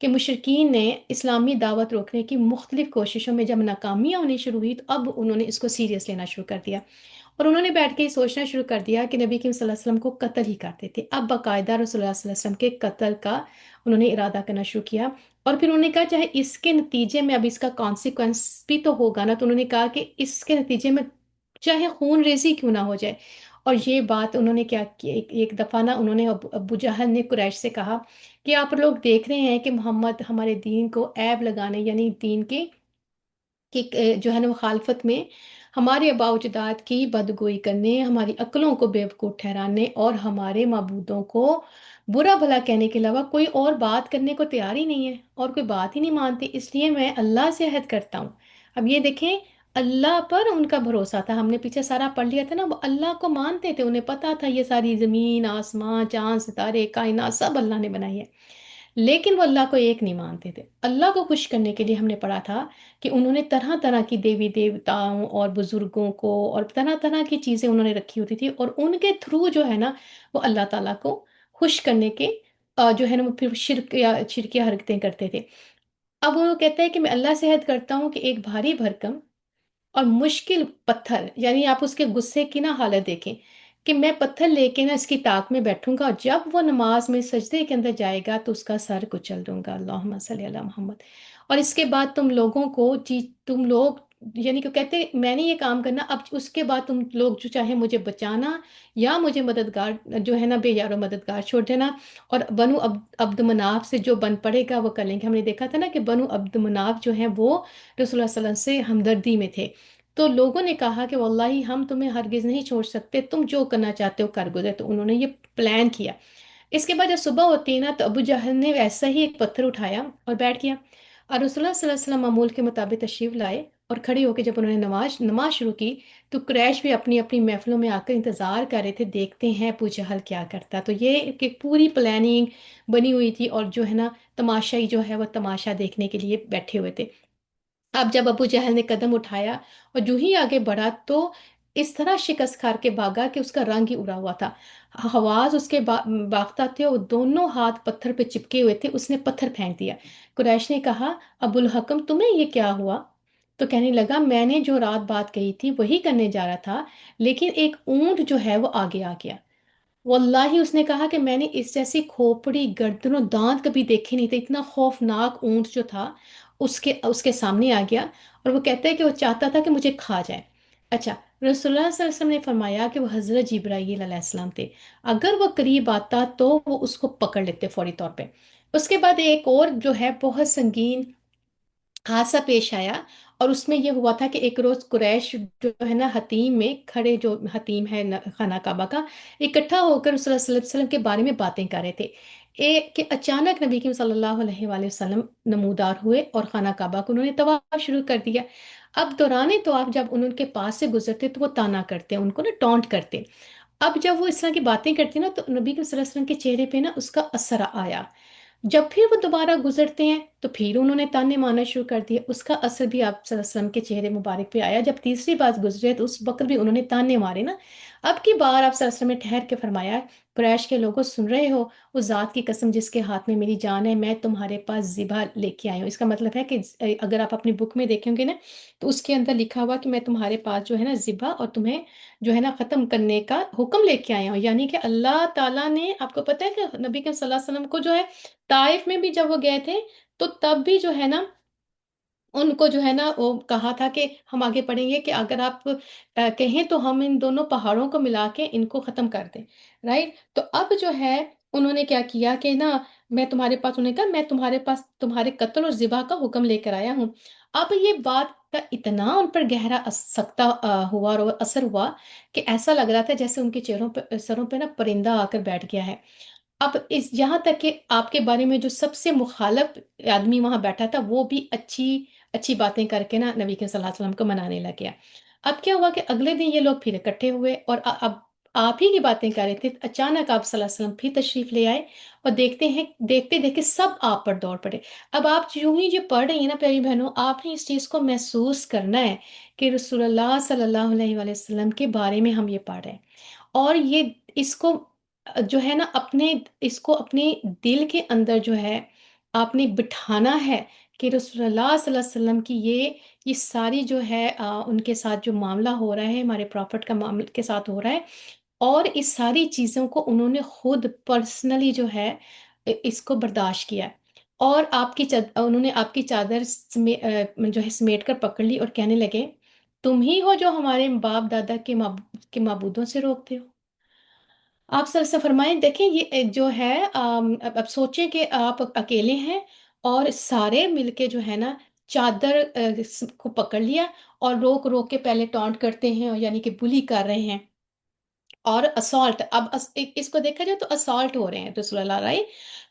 کہ مشرکین نے اسلامی دعوت روکنے کی مختلف کوششوں میں جب ناکامیاں ہونی شروع ہوئی تو اب انہوں نے اس کو سیریس لینا شروع کر دیا، اور انہوں نے بیٹھ کے یہ سوچنا شروع کر دیا کہ نبی کریم صلی اللہ علیہ وسلم کو قتل ہی کرتے تھے۔ اب باقاعدہ رسول اللہ صلی اللہ علیہ وسلم کے قتل کا انہوں نے ارادہ کرنا شروع کیا، اور پھر انہوں نے کہا چاہے اس کے نتیجے میں اب اس کا کانسیکوینس بھی تو ہوگا نا، تو انہوں نے کہا کہ اس کے نتیجے میں چاہے خون ریزی کیوں نہ ہو جائے۔ اور یہ بات انہوں نے کیا کی، ایک دفعہ نا انہوں نے ابو جہل نے قریش سے کہا کہ آپ لوگ دیکھ رہے ہیں کہ محمد ہمارے دین کو عیب لگانے، یعنی دین کے کہ جو ہے نا مخالفت میں ہمارے آباء و اجداد کی بدگوئی کرنے، ہماری عقلوں کو بیوقوف ٹھہرانے اور ہمارے معبودوں کو برا بھلا کہنے کے علاوہ کوئی اور بات کرنے کو تیار ہی نہیں ہے، اور کوئی بات ہی نہیں مانتے، اس لیے میں اللہ سے عہد کرتا ہوں۔ اب یہ دیکھیں، اللہ پر ان کا بھروسہ تھا، ہم نے پیچھے سارا پڑھ لیا تھا نا، وہ اللہ کو مانتے تھے، انہیں پتا تھا یہ ساری زمین آسمان چاند ستارے کائنات سب اللہ نے بنائی ہے، لیکن وہ اللہ کو ایک نہیں مانتے تھے۔ اللہ کو خوش کرنے کے لیے ہم نے پڑھا تھا کہ انہوں نے طرح طرح کی دیوی دیوتاؤں اور بزرگوں کو اور طرح طرح کی چیزیں انہوں نے رکھی ہوتی تھی، اور ان کے تھرو جو ہے نا وہ اللہ تعالیٰ کو خوش کرنے کے جو ہے نا وہ پھر شرکیہ حرکتیں کرتے تھے۔ اب وہ کہتا ہے کہ میں اللہ سے عہد کرتا ہوں کہ ایک بھاری بھرکم اور مشکل پتھر، یعنی آپ اس کے غصے کی نا حالت دیکھیں کہ میں پتھر لے کے نا اس کی طاق میں بیٹھوں گا، اور جب وہ نماز میں سجدے کے اندر جائے گا تو اس کا سر کچل دوں گا، اللہم صلی اللہ محمد۔ اور اس کے بعد تم لوگوں کو تم لوگ، یعنی کہ کہتے میں نے یہ کام کرنا، اب اس کے بعد تم لوگ جو چاہے مجھے بچانا یا مجھے مددگار جو ہے نا بے یار و مددگار چھوڑ دینا، اور بنو عبد مناف سے جو بن پڑے گا وہ کر لیں گے۔ ہم نے دیکھا تھا نا کہ بنو عبد مناف جو ہیں وہ رسول اللہ صلی اللہ علیہ وسلم سے ہمدردی میں تھے، تو لوگوں نے کہا کہ واللہ ہم تمہیں ہرگز نہیں چھوڑ سکتے، تم جو کرنا چاہتے ہو کر گزرے، تو انہوں نے یہ پلان کیا۔ اس کے بعد جب صبح ہوتی ہے نا تو ابو جہل نے ویسا ہی ایک پتھر اٹھایا اور بیٹھ گیا، اور رسول اللہ صلی اللہ علیہ وسلم معمول کے مطابق تشریف لائے، اور کھڑے ہو کے جب انہوں نے نماز شروع کی تو قریش بھی اپنی اپنی محفلوں میں آ کر انتظار کر رہے تھے، دیکھتے ہیں ابو جہل کیا کرتا۔ تو یہ کہ پوری پلاننگ بنی ہوئی تھی، اور جو ہے نا تماشائی جو ہے وہ تماشا دیکھنے کے لیے بیٹھے ہوئے تھے۔ اب جب ابو جہل نے قدم اٹھایا اور جو ہی آگے بڑھا تو اس طرح شکست کھا کے بھاگا کہ اس کا رنگ ہی اڑا ہوا تھا، حواس اس کے باختہ تھے، اور دونوں ہاتھ پتھر پہ چپکے ہوئے تھے، اس نے پتھر پھینک دیا۔ قریش نے کہا ابو الحکم تمہیں یہ کیا ہوا؟ تو کہنے لگا میں نے جو رات بات کہی تھی وہی کرنے جا رہا تھا، لیکن ایک اونٹ جو ہے وہ آگے آ گیا۔ واللہ اس نے کہا کہ میں نے اس جیسی کھوپڑی گردن و دانت کبھی دیکھے نہیں تھے، اتنا خوفناک اونٹ جو تھا اس کے سامنے آ گیا، اور وہ کہتا ہے کہ وہ چاہتا تھا کہ مجھے کھا جائے۔ اچھا، رسول اللہ صلی اللہ علیہ وسلم نے فرمایا کہ وہ حضرت جبرائیل علیہ السلام تھے، اگر وہ قریب آتا تو وہ اس کو پکڑ لیتے فوری طور پہ۔ اس کے بعد ایک اور جو ہے بہت سنگین حادثہ پیش آیا، اور اس میں یہ ہوا تھا کہ ایک روز قریش جو ہے نا حتیم میں کھڑے، جو حتیم ہے خانہ کعبہ کا، اکٹھا ہو کر رسول اللہ صلی اللہ علیہ وسلم کے بارے میں باتیں کر رہے تھے، ایک کہ اچانک نبی کریم صلی اللہ علیہ وآلہ وسلم نمودار ہوئے اور خانہ کعبہ کو انہوں نے طواف شروع کر دیا۔ اب دوران طواف جب ان کے پاس سے گزرتے تو وہ تانا کرتے، ان کو نا ٹونٹ کرتے۔ اب جب وہ اس طرح کی باتیں کرتی نا تو نبی کریم صلی اللہ علیہ وسلم کے چہرے پہ نا اس کا اثر آیا، جب پھر وہ دوبارہ گزرتے ہیں تو پھر انہوں نے تانے مارنا شروع کر دیا، اس کا اثر بھی آپ صلی اللہ علیہ وسلم کے چہرے مبارک پہ آیا۔ جب تیسری بار گزرے تو اس وقت بھی انہوں نے تانے مارے نا۔ اب کی بار آپ صلی اللہ علیہ وسلم نے ٹھہر کے فرمایا قریش کے لوگوں سن رہے ہو، اس ذات کی قسم جس کے ہاتھ میں میری جان ہے، میں تمہارے پاس ذبح لے کے آئی ہوں۔ اس کا مطلب ہے کہ اگر آپ اپنی بک میں دیکھیں گے نا تو اس کے اندر لکھا ہوا کہ میں تمہارے پاس جو ہے نا ذبح اور تمہیں جو ہے نا ختم کرنے کا حکم لے کے آیا ہوں، یعنی کہ اللہ تعالیٰ نے، آپ کو پتہ ہے کہ نبی کے صلی اللہ علیہ وسلم کو جو ہے طائف میں بھی جب وہ گئے تھے تو تب بھی جو ہے نا ان کو جو ہے نا وہ کہا تھا کہ ہم آگے پڑھیں گے کہ اگر آپ کہیں تو ہم ان دونوں پہاڑوں کو ملا کے ان کو ختم کر دیں، رائٹ؟ تو اب جو ہے انہوں نے کیا کیا کہ نا میں تمہارے پاس، انہوں نے کہا میں تمہارے پاس تمہارے قتل اور ذبح کا حکم لے کر آیا ہوں۔ اب یہ بات کا اتنا ان پر گہرا سکتہ ہوا اور اثر ہوا کہ ایسا لگ رہا تھا جیسے ان کے چہروں پہ سروں پہ نا پرندہ آ کر بیٹھ گیا ہے۔ اب اس یہاں تک کہ آپ کے بارے میں جو سب سے مخالف آدمی وہاں بیٹھا تھا وہ بھی اچھی اچھی باتیں کر کے نا نبی کے صلی اللہ علیہ وسلم کو منانے لگ گیا۔ اب کیا ہوا کہ اگلے دن یہ لوگ پھر اکٹھے ہوئے اور اب آپ ہی کی باتیں کر رہے تھے، اچانک آپ صلی اللہ علیہ وسلم پھر تشریف لے آئے، اور دیکھتے ہیں دیکھتے دیکھتے سب آپ پر دوڑ پڑے۔ اب آپ یوں ہی جو پڑھ رہی ہیں نا پیاری بہنوں، آپ نے اس چیز کو محسوس کرنا ہے کہ رسول اللہ صلی اللہ علیہ وآلہ وسلم کے بارے میں ہم یہ پڑھ رہے ہیں، اور یہ اس کو جو ہے نا اپنے اس کو اپنے دل کے اندر جو ہے آپ نے بٹھانا ہے کہ رسول اللہ صلی اللہ علیہ وسلم کی یہ ساری جو ہے ان کے ساتھ جو معاملہ ہو رہا ہے، ہمارے پراپٹ کا معاملہ کے ساتھ ہو رہا ہے، اور اس ساری چیزوں کو انہوں نے خود پرسنلی جو ہے اس کو برداشت کیا، اور انہوں نے آپ کی چادر جو ہے سمیٹ کر پکڑ لی اور کہنے لگے تم ہی ہو جو ہمارے باپ دادا کے معبودوں سے روکتے ہو۔ آپ سر سے فرمائیں، دیکھیں یہ جو ہے اب سوچیں کہ آپ اکیلے ہیں اور سارے مل کے جو ہے نا چادر کو پکڑ لیا اور روک روک کے پہلے ٹانٹ کرتے ہیں، یعنی کہ بلی کر رہے ہیں، اور اسالٹ اب اس کو دیکھا جائے تو اسالٹ ہو رہے ہیں رسول اللہ علیہ،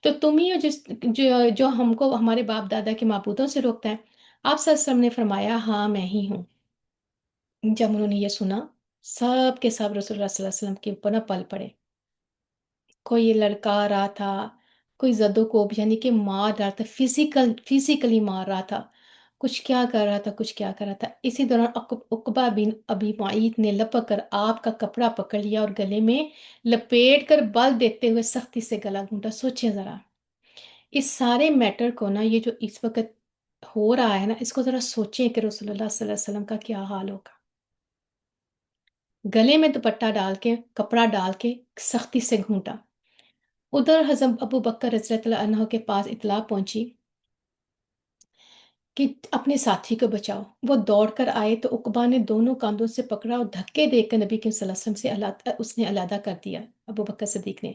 تو تم ہی ہو جو ہم کو ہمارے باپ دادا کے معبودوں سے روکتا ہے۔ آپ صلی اللہ علیہ وسلم نے فرمایا ہاں میں ہی ہوں۔ جب انہوں نے یہ سنا، سب کے سب رسول اللہ صلی اللہ علیہ وسلم کے اوپر نہ پل پڑے، کوئی لڑکا رہا تھا، کوئی زدو کو یعنی کہ مار رہا تھا، فزیکلی مار رہا تھا، کچھ کیا کر رہا تھا، کچھ کیا کر رہا تھا۔ اسی دوران عقبہ بن ابی معیط نے لپک کر آپ کا کپڑا پکڑ لیا اور گلے میں لپیٹ کر بل دیتے ہوئے سختی سے گلا گھونٹا۔ سوچیں ذرا اس سارے میٹر کو نا، یہ جو اس وقت ہو رہا ہے نا، اس کو ذرا سوچیں کہ رسول اللہ صلی اللہ علیہ وسلم کا کیا حال ہوگا۔ گلے میں دوپٹہ ڈال کے، کپڑا ڈال کے سختی سے گھونٹا۔ ادھر حضرت ابو بکر رضی اللہ عنہ کے پاس اطلاع پہنچی کہ اپنے ساتھی کو بچاؤ۔ وہ دوڑ کر آئے تو عقبہ نے دونوں کاندھوں سے پکڑا اور دھکے دے کر نبی کے صلی اللہ علیہ وسلم سے اس نے علیحدہ کر دیا، ابو بکر صدیق نے۔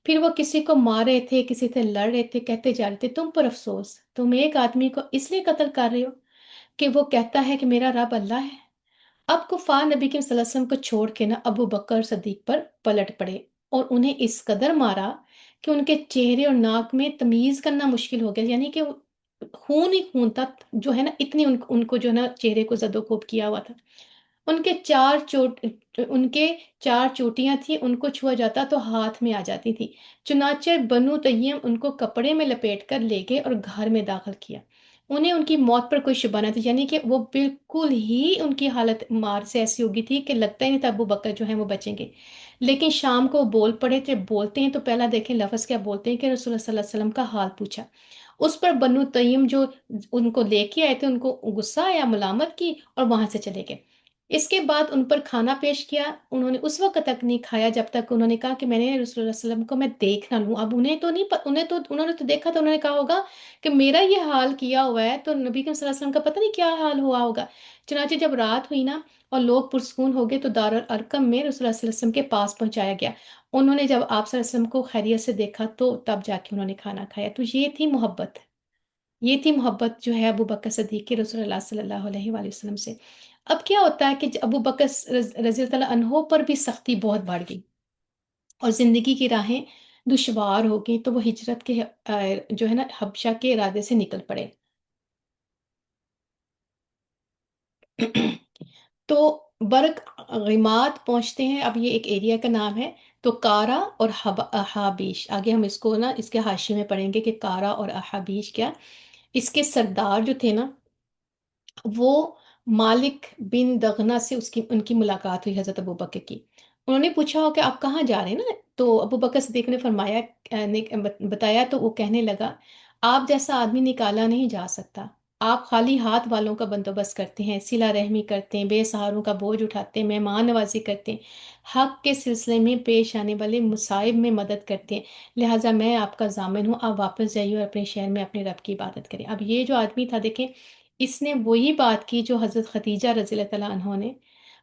پھر وہ کسی کو مار رہے تھے، کسی سے لڑ رہے تھے، کہتے جا رہے تھے تم پر افسوس، تم ایک آدمی کو اس لیے قتل کر رہے ہو کہ وہ کہتا ہے کہ میرا رب اللہ ہے۔ اب کفار نبی کے صلی اللہ علیہ وسلم کو چھوڑ کے نا ابو بکر صدیق پر پلٹ پڑے اور انہیں اس قدر مارا کہ ان کے چہرے اور ناک میں تمیز کرنا مشکل ہو گیا، یعنی کہ خون ہی خون تھا جو ہے نا، اتنی ان کو جو ہے نا چہرے کو زد و کوب کیا ہوا تھا۔ ان کے ان کے چار چوٹیاں تھیں، ان کو چھوا جاتا تو ہاتھ میں آ جاتی تھی۔ چنانچہ بنو تیم ان کو کپڑے میں لپیٹ کر لے گئے اور گھر میں داخل کیا۔ انہیں ان کی موت پر کوئی شبہ نہ تھی، یعنی کہ وہ بالکل ہی ان کی حالت مار سے ایسی ہوگی تھی کہ لگتا ہی نہیں تھا ابو بکر جو ہیں وہ بچیں گے۔ لیکن شام کو بول پڑے تھے، بولتے ہیں تو پہلا دیکھیں لفظ کیا بولتے ہیں کہ رسول اللہ صلی اللہ علیہ وسلم کا حال پوچھا۔ اس پر بنو تیم جو ان کو لے کے آئے تھے ان کو غصہ آیا، ملامت کی اور وہاں سے چلے گئے۔ اس کے بعد ان پر کھانا پیش کیا، انہوں نے اس وقت تک نہیں کھایا جب تک انہوں نے کہا کہ میں نے رسول اللہ صلی اللہ علیہ وسلم کو میں دیکھ نہ لوں۔ اب انہیں تو نہیں انہوں نے تو دیکھا تھا، انہوں نے کہا ہوگا کہ میرا یہ حال کیا ہوا ہے تو نبی کریم صلی اللہ علیہ وسلم کا پتہ نہیں کیا حال ہوا ہوگا۔ چنانچہ جب رات ہوئی نا اور لوگ پرسکون ہو گئے تو دار الارقم میں رسول اللہ صلی اللہ علیہ وسلم کے پاس پہنچایا گیا۔ انہوں نے جب آپ صلی اللہ علیہ وسلم کو خیریت سے دیکھا تو تب جا کے انہوں نے کھانا کھایا۔ تو یہ تھی محبت، یہ تھی محبت جو ہے ابو بکر صدیق کی رسول اللہ صلی اللہ علیہ وآلہ وسلم سے۔ اب کیا ہوتا ہے کہ ابو بکر رضی اللہ عنہ پر بھی سختی بہت بڑھ گئی اور زندگی کی راہیں دشوار ہو گئی، تو وہ ہجرت کے جو ہے نا حبشہ کے ارادے سے نکل پڑے۔ تو برق غیمات پہنچتے ہیں، اب یہ ایک ایریا کا نام ہے۔ تو کارا اور احابیش، آگے ہم اس کو نا اس کے حاشیے میں پڑھیں گے کہ کارا اور احابیش کیا، اس کے سردار جو تھے نا وہ مالک بن دغنا سے ان کی ملاقات ہوئی حضرت ابو بکر کی۔ انہوں نے پوچھا ہو کہ آپ کہاں جا رہے ہیں نا، تو ابو بکر صدیق نے فرمایا نے بتایا، تو وہ کہنے لگا آپ جیسا آدمی نکالا نہیں جا سکتا، آپ خالی ہاتھ والوں کا بندوبست کرتے ہیں، صلہ رحمی کرتے ہیں، بے سہاروں کا بوجھ اٹھاتے ہیں، مہمان نوازی کرتے ہیں، حق کے سلسلے میں پیش آنے والے مصائب میں مدد کرتے ہیں، لہٰذا میں آپ کا ضامن ہوں، آپ واپس جائیے اور اپنے شہر میں اپنے رب کی عبادت کریں۔ اب یہ جو آدمی تھا دیکھیں، اس نے وہی بات کی جو حضرت خدیجہ رضی اللہ تعالیٰ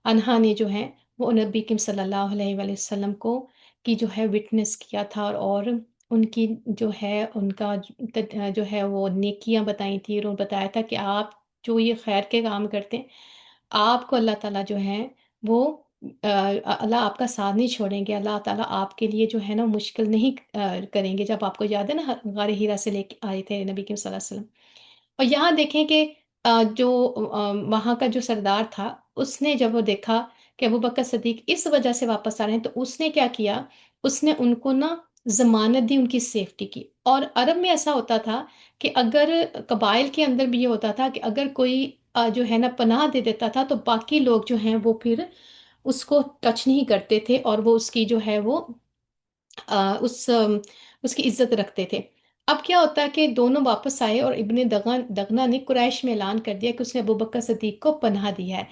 عنہا نے جو ہے وہ نبی کریم صلی اللہ علیہ وآلہ وسلم کو کی جو ہے وٹنس کیا تھا، اور ان کی جو ہے ان کا جو ہے وہ نیکیاں بتائی تھی، اور بتایا تھا کہ آپ جو یہ خیر کے کام کرتے ہیں آپ کو اللہ تعالیٰ جو ہے وہ اللہ آپ کا ساتھ نہیں چھوڑیں گے، اللہ تعالیٰ آپ کے لیے جو ہے نا مشکل نہیں کریں گے۔ جب آپ کو یاد ہے نا غار ہیرا سے لے کے آئے تھے نبی کریم صلی اللہ علیہ وسلم، اور یہاں دیکھیں کہ جو وہاں کا جو سردار تھا اس نے جب وہ دیکھا کہ ابو بکر صدیق اس وجہ سے واپس آ رہے ہیں، تو اس نے کیا کیا، اس نے ان کو نا ضمانت دی ان کی سیفٹی کی۔ اور عرب میں ایسا ہوتا تھا کہ اگر قبائل کے اندر بھی یہ ہوتا تھا کہ اگر کوئی جو ہے نا پناہ دے دیتا تھا تو باقی لوگ جو ہیں وہ پھر اس کو ٹچ نہیں کرتے تھے، اور وہ اس کی جو ہے وہ اس کی عزت رکھتے تھے۔ اب کیا ہوتا ہے کہ دونوں واپس آئے اور ابن دغنا نے قریش میں اعلان کر دیا کہ اس نے ابو بکر صدیق کو پناہ دی ہے۔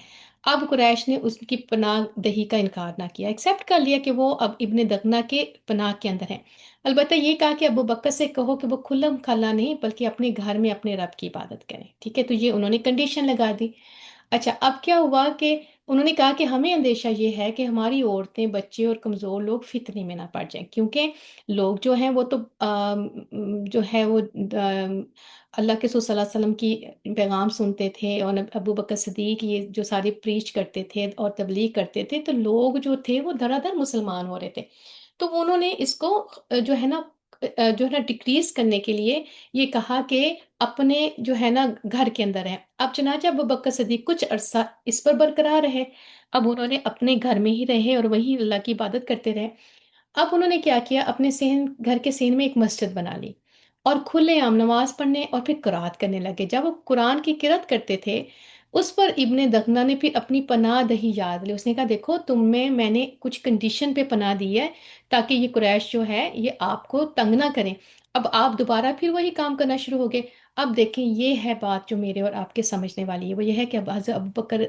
اب قریش نے اس کی پناہ دہی کا انکار نہ کیا، ایکسیپٹ کر لیا کہ وہ اب ابن دغنا کے پناہ کے اندر ہیں۔ البتہ یہ کہا کہ ابو بکر سے کہو کہ وہ کھلم کھلا نہیں بلکہ اپنے گھر میں اپنے رب کی عبادت کریں، ٹھیک ہے؟ تو یہ انہوں نے کنڈیشن لگا دی۔ اچھا، اب کیا ہوا کہ انہوں نے کہا کہ ہمیں اندیشہ یہ ہے کہ ہماری عورتیں، بچے اور کمزور لوگ فتنے میں نہ پڑ جائیں، کیونکہ لوگ جو ہیں وہ تو جو ہے وہ اللہ کے رسول صلی اللہ علیہ وسلم کی پیغام سنتے تھے، اور ابو بکر صدیق یہ جو سارے پریچ کرتے تھے اور تبلیغ کرتے تھے، تو لوگ جو تھے وہ دھڑا دھڑ مسلمان ہو رہے تھے۔ تو انہوں نے اس کو جو ہے نا ڈکریز کرنے کے لیے یہ کہا کہ اپنے جو ہے نا گھر کے اندر ہے۔ اب چنانچہ ابو بکر صدیق کچھ عرصہ اس پر برقرار رہے، اب انہوں نے اپنے گھر میں ہی رہے اور وہیں اللہ کی عبادت کرتے رہے۔ اب انہوں نے کیا کیا، اپنے سین گھر کے سین میں ایک مسجد بنا لی اور کھلے عام نماز پڑھنے اور پھر قرات کرنے لگے۔ جب وہ قرآن کی قرات کرتے تھے، اس پر ابن دغنا نے پھر اپنی پناہ دہی یاد لی۔ اس نے کہا دیکھو تم میں نے کچھ کنڈیشن پہ پناہ دی ہے تاکہ یہ قریش جو ہے یہ آپ کو تنگ نہ کریں۔ اب آپ دوبارہ پھر وہی کام کرنا شروع ہو گئے۔ اب دیکھیں یہ ہے بات جو میرے اور آپ کے سمجھنے والی ہے، وہ یہ ہے کہ اب حضرت ابو بکر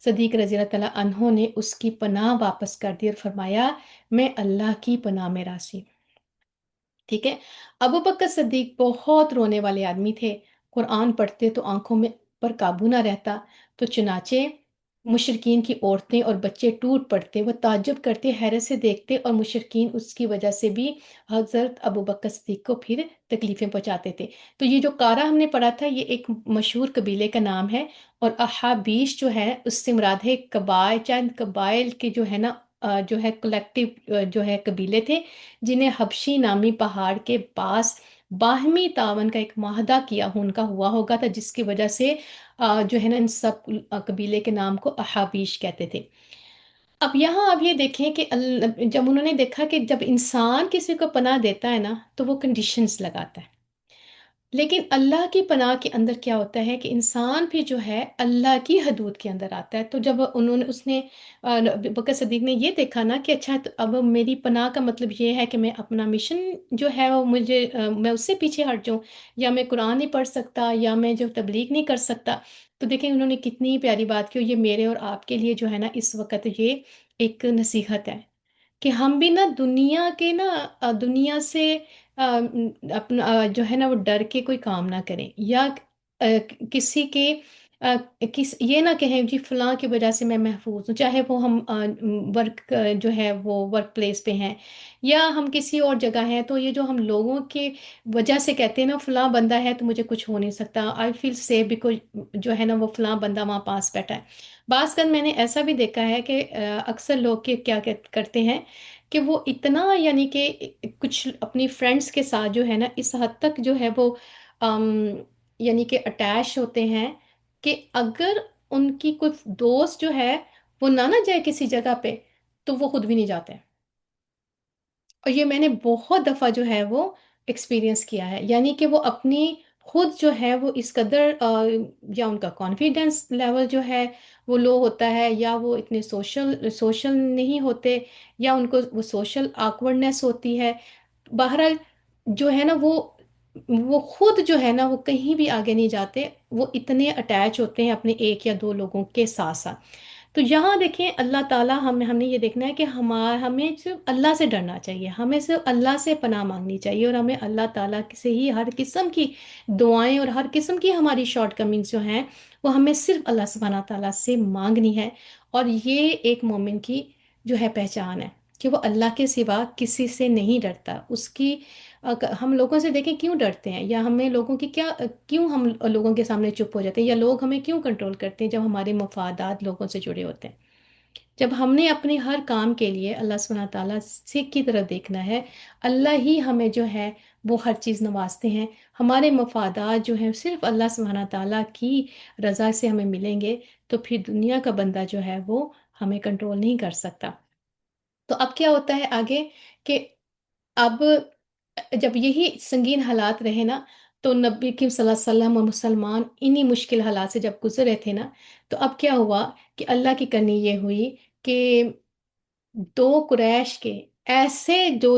صدیق رضی اللہ تعالیٰ عنہ نے اس کی پناہ واپس کر دی اور فرمایا میں اللہ کی پناہ میں راضی ہوں، ٹھیک ہے؟ ابو بکر صدیق بہت رونے والے آدمی تھے، قرآن پڑھتے تو آنکھوں میں پر قابو نہ رہتا، تو چنانچہ مشرقین کی عورتیں اور بچے ٹوٹ پڑتے، وہ تعجب کرتے، حیرت سے دیکھتے، اور مشرقین اس کی وجہ سے بھی حضرت ابو بکر صدیق کو پھر تکلیفیں پہنچاتے تھے۔ تو یہ جو کارا ہم نے پڑھا تھا یہ ایک مشہور قبیلے کا نام ہے، اور احابیش جو ہے اس سے مراد ہے قبائل، چند قبائل کے جو ہے نا جو ہے کلیکٹیو جو ہے قبیلے تھے، جنہیں حبشی نامی پہاڑ کے پاس باہمی تعاون کا ایک معاہدہ کیا ان کا ہوا ہوگا تھا، جس کی وجہ سے جو ہے نا ان سب قبیلے کے نام کو احابیش کہتے تھے۔ اب یہاں آپ یہ دیکھیں کہ جب انہوں نے دیکھا کہ جب انسان کسی کو پناہ دیتا ہے نا تو وہ کنڈیشنز لگاتا ہے، لیکن اللہ کی پناہ کے اندر کیا ہوتا ہے کہ انسان بھی جو ہے اللہ کی حدود کے اندر آتا ہے۔ تو جب انہوں نے اس نے بکر صدیق نے یہ دیکھا نا کہ اچھا تو اب میری پناہ کا مطلب یہ ہے کہ میں اپنا مشن جو ہے وہ مجھے میں اس سے پیچھے ہٹ جاؤں، یا میں قرآن نہیں پڑھ سکتا، یا میں جو تبلیغ نہیں کر سکتا۔ تو دیکھیں انہوں نے کتنی پیاری بات کی، اور یہ میرے اور آپ کے لیے جو ہے نا اس وقت یہ ایک نصیحت ہے کہ ہم بھی نا دنیا کے نا دنیا سے اپنا جو ہے نا وہ ڈر کے کوئی کام نہ کریں، یا کسی کے یہ نہ کہیں جی فلاں کی وجہ سے میں محفوظ ہوں، چاہے وہ ہم ورک جو ہے وہ ورک پلیس پہ ہیں یا ہم کسی اور جگہ ہیں، تو یہ جو ہم لوگوں کی وجہ سے کہتے ہیں نا فلاں بندہ ہے تو مجھے کچھ ہو نہیں سکتا، آئی فیل سیف بیکاز جو ہے نا وہ فلاں بندہ وہاں پاس بیٹھا ہے۔ بعض کا میں نے ایسا بھی دیکھا ہے کہ اکثر لوگ کیا کرتے ہیں کہ وہ اتنا یعنی کہ کچھ اپنی فرینڈس کے ساتھ جو ہے نا اس حد تک جو ہے وہ ام، یعنی کہ اٹیچ ہوتے ہیں کہ اگر ان کی کوئی دوست جو ہے وہ نہ جائے کسی جگہ پہ تو وہ خود بھی نہیں جاتے، اور یہ میں نے بہت دفعہ جو ہے وہ ایکسپیرینس کیا ہے، یعنی کہ وہ اپنی خود جو ہے وہ اس قدر یا ان کا کانفیڈنس لیول جو ہے وہ لو ہوتا ہے، یا وہ اتنے سوشل نہیں ہوتے، یا ان کو وہ سوشل آکورڈنیس ہوتی ہے۔ بہرحال جو ہے نا وہ خود جو ہے نا وہ کہیں بھی آگے نہیں جاتے، وہ اتنے اٹیچ ہوتے ہیں اپنے ایک یا دو لوگوں کے ساتھ ساتھ۔ تو یہاں دیکھیں اللہ تعالیٰ ہم نے یہ دیکھنا ہے کہ ہمیں صرف اللہ سے ڈرنا چاہیے، ہمیں صرف اللہ سے پناہ مانگنی چاہیے، اور ہمیں اللہ تعالیٰ سے ہی ہر قسم کی دعائیں اور ہر قسم کی ہماری شارٹ کمنگز جو ہیں وہ ہمیں صرف اللہ سبحانہ تعالیٰ سے مانگنی ہے۔ اور یہ ایک مومن کی جو ہے پہچان ہے کہ وہ اللہ کے سوا کسی سے نہیں ڈرتا۔ اس کی ہم لوگوں سے دیکھیں کیوں ڈرتے ہیں، یا ہمیں لوگوں کی کیا کیوں ہم لوگوں کے سامنے چپ ہو جاتے ہیں، یا لوگ ہمیں کیوں کنٹرول کرتے ہیں جب ہمارے مفادات لوگوں سے جڑے ہوتے ہیں۔ جب ہم نے اپنے ہر کام کے لیے اللہ سبحانہ تعالیٰ سے کی طرف دیکھنا ہے، اللہ ہی ہمیں جو ہے وہ ہر چیز نوازتے ہیں، ہمارے مفادات جو ہیں صرف اللہ سبحانہ تعالیٰ کی رضا سے ہمیں ملیں گے، تو پھر دنیا کا بندہ جو ہے وہ ہمیں کنٹرول نہیں کر سکتا۔ تو اب کیا ہوتا ہے آگے کہ اب جب یہی سنگین حالات رہے نا، تو نبی کریم صلی اللہ علیہ وسلم اور مسلمان انہی مشکل حالات سے جب گزرے تھے نا، تو اب کیا ہوا کہ اللہ کی کرنی یہ ہوئی کہ دو قریش کے ایسے جو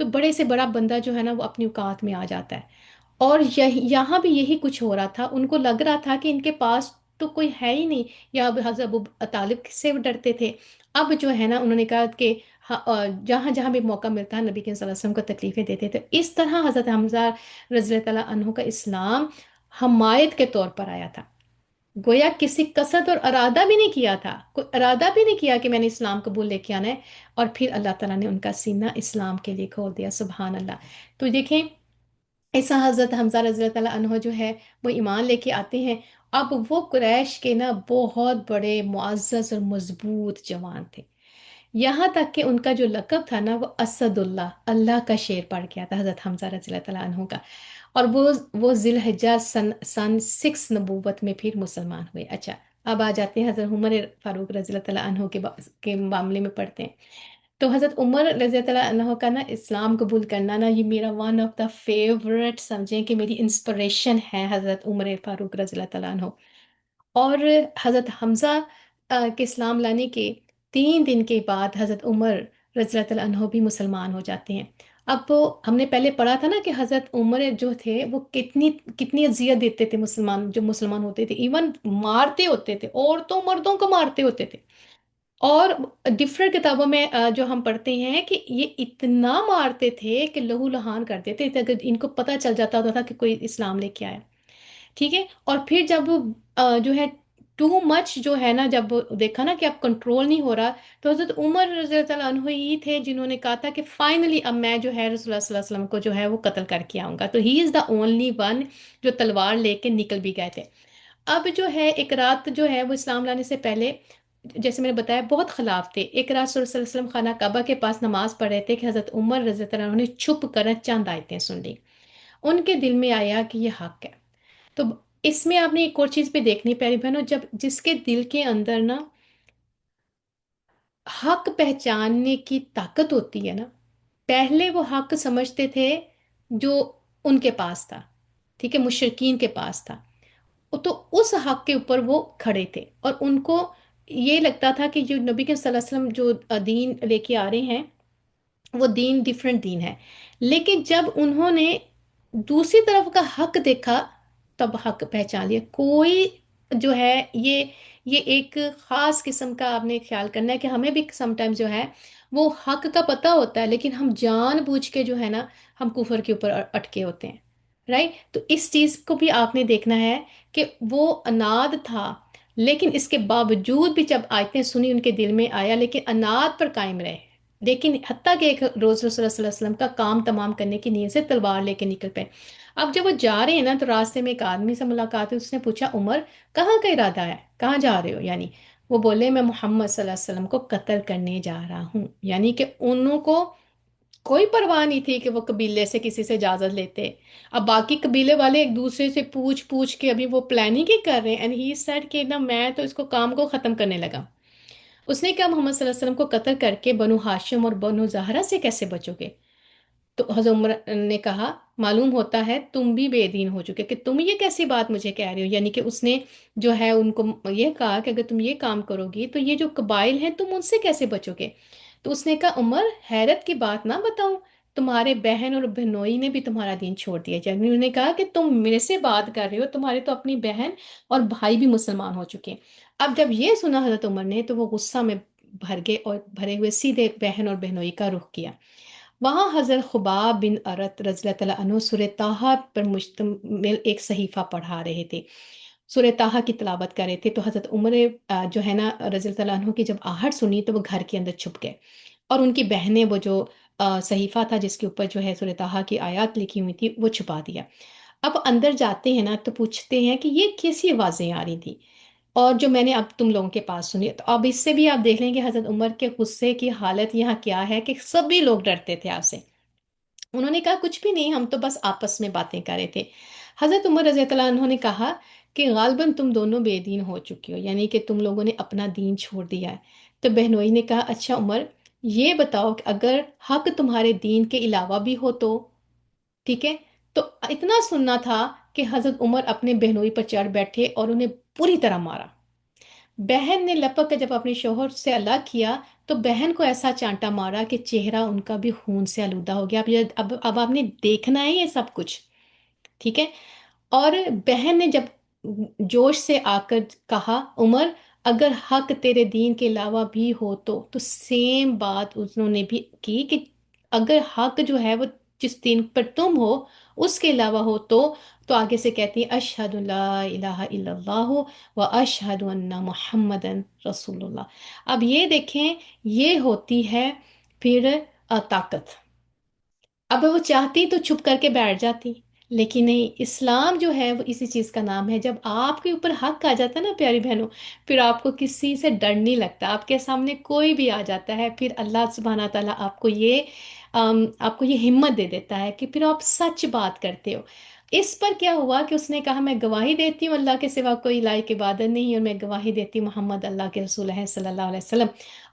تو بڑے سے بڑا بندہ جو ہے نا وہ اپنی اوقات میں آ جاتا ہے. اور یہاں بھی یہی کچھ ہو رہا تھا. ان کو لگ رہا تھا کہ ان کے پاس تو کوئی ہے ہی نہیں. یا اب حضرت ابو طالب سے وہ ڈرتے تھے. اب جو ہے نا انہوں نے کہا کہ جہاں جہاں بھی موقع ملتا ہے نبی کے صلی اللہ علیہ وسلم کو تکلیفیں دیتے تھے. اس طرح حضرت حمزہ رضی اللہ تعالیٰ عنہ کا اسلام حمایت کے طور پر آیا تھا. گویا کسی قصد اور ارادہ بھی نہیں کیا تھا. کوئی ارادہ بھی نہیں کیا کہ میں نے اسلام قبول لے کے آنا ہے. اور پھر اللہ تعالیٰ نے ان کا سینہ اسلام کے لیے کھول دیا. سبحان اللہ. تو دیکھیں ایسا حضرت حمزہ رضی اللہ تعالیٰ عنہ جو ہے وہ ایمان لے کے آتے ہیں. اب وہ قریش کے نا بہت بڑے معزز اور مضبوط جوان تھے. یہاں تک کہ ان کا جو لقب تھا نا وہ اسد اللہ، اللہ کا شیر پڑ گیا تھا حضرت حمزہ رضی اللہ تعالیٰ عنہ کا. اور وہ ذی الحجہ سن 6 نبوت میں پھر مسلمان ہوئے. اچھا، اب آ جاتے ہیں حضرت عمر فاروق رضی اللہ تعالیٰ عنہ کے معاملے میں پڑھتے ہیں. تو حضرت عمر رضی اللہ عنہ کا نا اسلام قبول کرنا نا یہ میرا ون آف دا فیوریٹ، سمجھیں کہ میری انسپریشن ہے حضرت عمر فاروق رضی اللہ تعالیٰ عنہ. اور حضرت حمزہ کے اسلام لانے کے 3 دن کے بعد حضرت عمر رضی اللہ تعالیٰ عنہ بھی مسلمان ہو جاتے ہیں. اب ہم نے پہلے پڑھا تھا نا کہ حضرت عمر جو تھے وہ کتنی کتنی اذیت دیتے تھے مسلمان جو مسلمان ہوتے تھے. ایون مارتے ہوتے تھے، عورتوں مردوں کو مارتے ہوتے تھے. اور ڈفرینٹ کتابوں میں جو ہم پڑھتے ہیں کہ یہ اتنا مارتے تھے کہ لہو لہان کر دیتے تھے اگر ان کو پتہ چل جاتا ہوتا تھا کہ کوئی اسلام لے کے آیا. ٹھیک ہے. اور پھر جب جو ہے ٹو مچ جو ہے نا، جب دیکھا نا کہ اب کنٹرول نہیں ہو رہا، تو حضرت عمر رضی اللہ عنہ ہی تھے جنہوں نے کہا تھا کہ فائنلی اب میں جو ہے رسول اللہ صلی اللہ علیہ وسلم کو جو ہے وہ قتل کر کے آؤں گا. تو ہی از دا اونلی ون جو تلوار لے کے نکل بھی گئے تھے. اب جو ہے ایک رات جو ہے وہ اسلام لانے سے پہلے جیسے میں نے بتایا بہت خلاف تھے. ایک رات صلی اللہ علیہ وسلم خانہ کعبہ کے پاس نماز پڑھ رہے تھے کہ حضرت عمر رضی اللہ عنہ نے چھپ کر چند آیتیں سن لی. ان کے دل میں آیا کہ یہ حق ہے. تو اس میں آپ نے ایک اور چیز بھی دیکھنی پیاری بہنوں، جب جس کے دل کے اندر نا حق پہچاننے کی طاقت ہوتی ہے نا، پہلے وہ حق سمجھتے تھے جو ان کے پاس تھا. ٹھیک ہے، مشرکین کے پاس تھا. تو اس حق کے اوپر وہ کھڑے تھے اور ان کو یہ لگتا تھا کہ جو نبی کے صلی اللہ علیہ وسلم جو دین لے کے آ رہے ہیں وہ دین ڈفرینٹ دین ہے. لیکن جب انہوں نے دوسری طرف کا حق دیکھا تب حق پہچان لیا. کوئی جو ہے یہ ایک خاص قسم کا آپ نے خیال کرنا ہے کہ ہمیں بھی سم ٹائم جو ہے وہ حق کا پتہ ہوتا ہے لیکن ہم جان بوجھ کے جو ہے نا ہم کفر کے اوپر اٹکے ہوتے ہیں. رائٹ. تو اس چیز کو بھی آپ نے دیکھنا ہے کہ وہ اناد تھا لیکن اس کے باوجود بھی جب آیتیں سنی ان کے دل میں آیا لیکن اناد پر قائم رہے. لیکن حتیٰ کہ ایک روز رسول اللہ صلی اللہ علیہ وسلم کا کام تمام کرنے کی نیت سے تلوار لے کے نکل پے. اب جب وہ جا رہے ہیں نا تو راستے میں ایک آدمی سے ملاقات ہوئی. اس نے پوچھا عمر کہاں کا ارادہ ہے، کہاں جا رہے ہو؟ یعنی وہ بولے میں محمد صلی اللہ علیہ وسلم کو قتل کرنے جا رہا ہوں. یعنی کہ انہوں کو کوئی پرواہ نہیں تھی کہ وہ قبیلے سے کسی سے اجازت لیتے. اب باقی قبیلے والے ایک دوسرے سے پوچھ پوچھ کے ابھی وہ پلاننگ ہی کر رہے ہیں. اینڈ ہی سیڈ کہ نا میں تو اس کو کام کو ختم کرنے لگا. اس نے کہا محمد صلی اللہ علیہ وسلم کو قتل کر کے بنو ہاشم اور بنو زہرہ سے کیسے بچو گے؟ تو حضرت عمر نے کہا معلوم ہوتا ہے تم بھی بے دین ہو چکے کہ تم یہ کیسی بات مجھے کہہ رہی ہو. یعنی کہ اس نے جو ہے ان کو یہ کہا کہ اگر تم یہ کام کرو گی تو یہ جو قبائل ہیں تم ان سے کیسے بچو گے؟ تو اس نے کہا عمر حیرت کی بات نہ بتاؤں، تمہارے بہن اور بہنوئی نے بھی تمہارا دین چھوڑ دیا. یعنی انہوں نے کہا کہ تم میرے سے بات کر رہے ہو، تمہارے تو اپنی بہن اور بھائی بھی مسلمان ہو چکے ہیں. اب جب یہ سنا حضرت عمر نے تو وہ غصہ میں بھر گئے اور بھرے ہوئے سیدھے بہن اور بہنوئی کا رخ کیا. وہاں حضرت خباب بن ارت رضی اللہ تعالیٰ عنہ سورہ طٰہٰ پر مشتمل ایک صحیفہ پڑھا رہے تھے، سورہ طٰہٰ کی تلاوت کر رہے تھے. تو حضرت عمر جو ہے نا رضی اللہ تعالیٰ عنہ کی جب آہٹ سنی تو وہ گھر کے اندر چھپ گئے اور ان کی بہنیں وہ جو صحیفہ تھا جس کے اوپر جو ہے سورہ طٰہٰ کی آیات لکھی ہوئی تھی وہ چھپا دیا. اب اندر جاتے ہیں نا تو پوچھتے ہیں کہ یہ کیسی آوازیں آ رہی تھی اور جو میں نے اب تم لوگوں کے پاس سنی. تو اب اس سے بھی آپ دیکھ لیں کہ حضرت عمر کے غصے کی حالت یہاں کیا ہے کہ سبھی لوگ ڈرتے تھے آپ سے. انہوں نے کہا کچھ بھی نہیں، ہم تو بس آپس میں باتیں کر رہے تھے. حضرت عمر رضی اللہ عنہ نے کہا کہ غالباً تم دونوں بے دین ہو چکی ہو، یعنی کہ تم لوگوں نے اپنا دین چھوڑ دیا ہے. تو بہنوئی نے کہا اچھا عمر یہ بتاؤ کہ اگر حق تمہارے دین کے علاوہ بھی ہو تو؟ ٹھیک ہے. تو اتنا سننا تھا کہ حضرت عمر اپنے بہنوئی پر چڑھ بیٹھے اور انہیں پوری طرح مارا. بہن نے لپک کر جب اپنے شوہر سے الگ کیا تو بہن کو ایسا چانٹا مارا کہ چہرہ ان کا بھی خون سے آلودہ ہو گیا. اب آپ نے دیکھنا ہے یہ سب کچھ. ٹھیک ہے. اور بہن نے جب جوش سے آ کر کہا عمر اگر حق تیرے دین کے علاوہ بھی ہو تو سیم بات انہوں نے بھی کی کہ اگر حق جو ہے وہ جس دین پر تم ہو اس کے علاوہ ہو تو آگے سے کہتی ہے اشہد لا الہ الا اللہ و اشہد ان محمد رسول اللہ. اب یہ دیکھیں یہ ہوتی ہے پھر طاقت. اب وہ چاہتی تو چھپ کر کے بیٹھ جاتی لیکن نہیں. اسلام جو ہے وہ اسی چیز کا نام ہے. جب آپ کے اوپر حق آ جاتا ہے نا پیاری بہنوں پھر آپ کو کسی سے ڈر نہیں لگتا. آپ کے سامنے کوئی بھی آ جاتا ہے پھر اللہ سبحانہ تعالیٰ آپ کو یہ ہمت دے دیتا ہے کہ پھر آپ سچ بات کرتے ہو. اس پر کیا ہوا کہ اس نے کہا میں گواہی دیتی ہوں اللہ کے سوا کوئی لائق عبادت نہیں اور میں گواہی دیتی ہوں محمد اللہ کے رسول ہے صلی اللہ علیہ وسلم.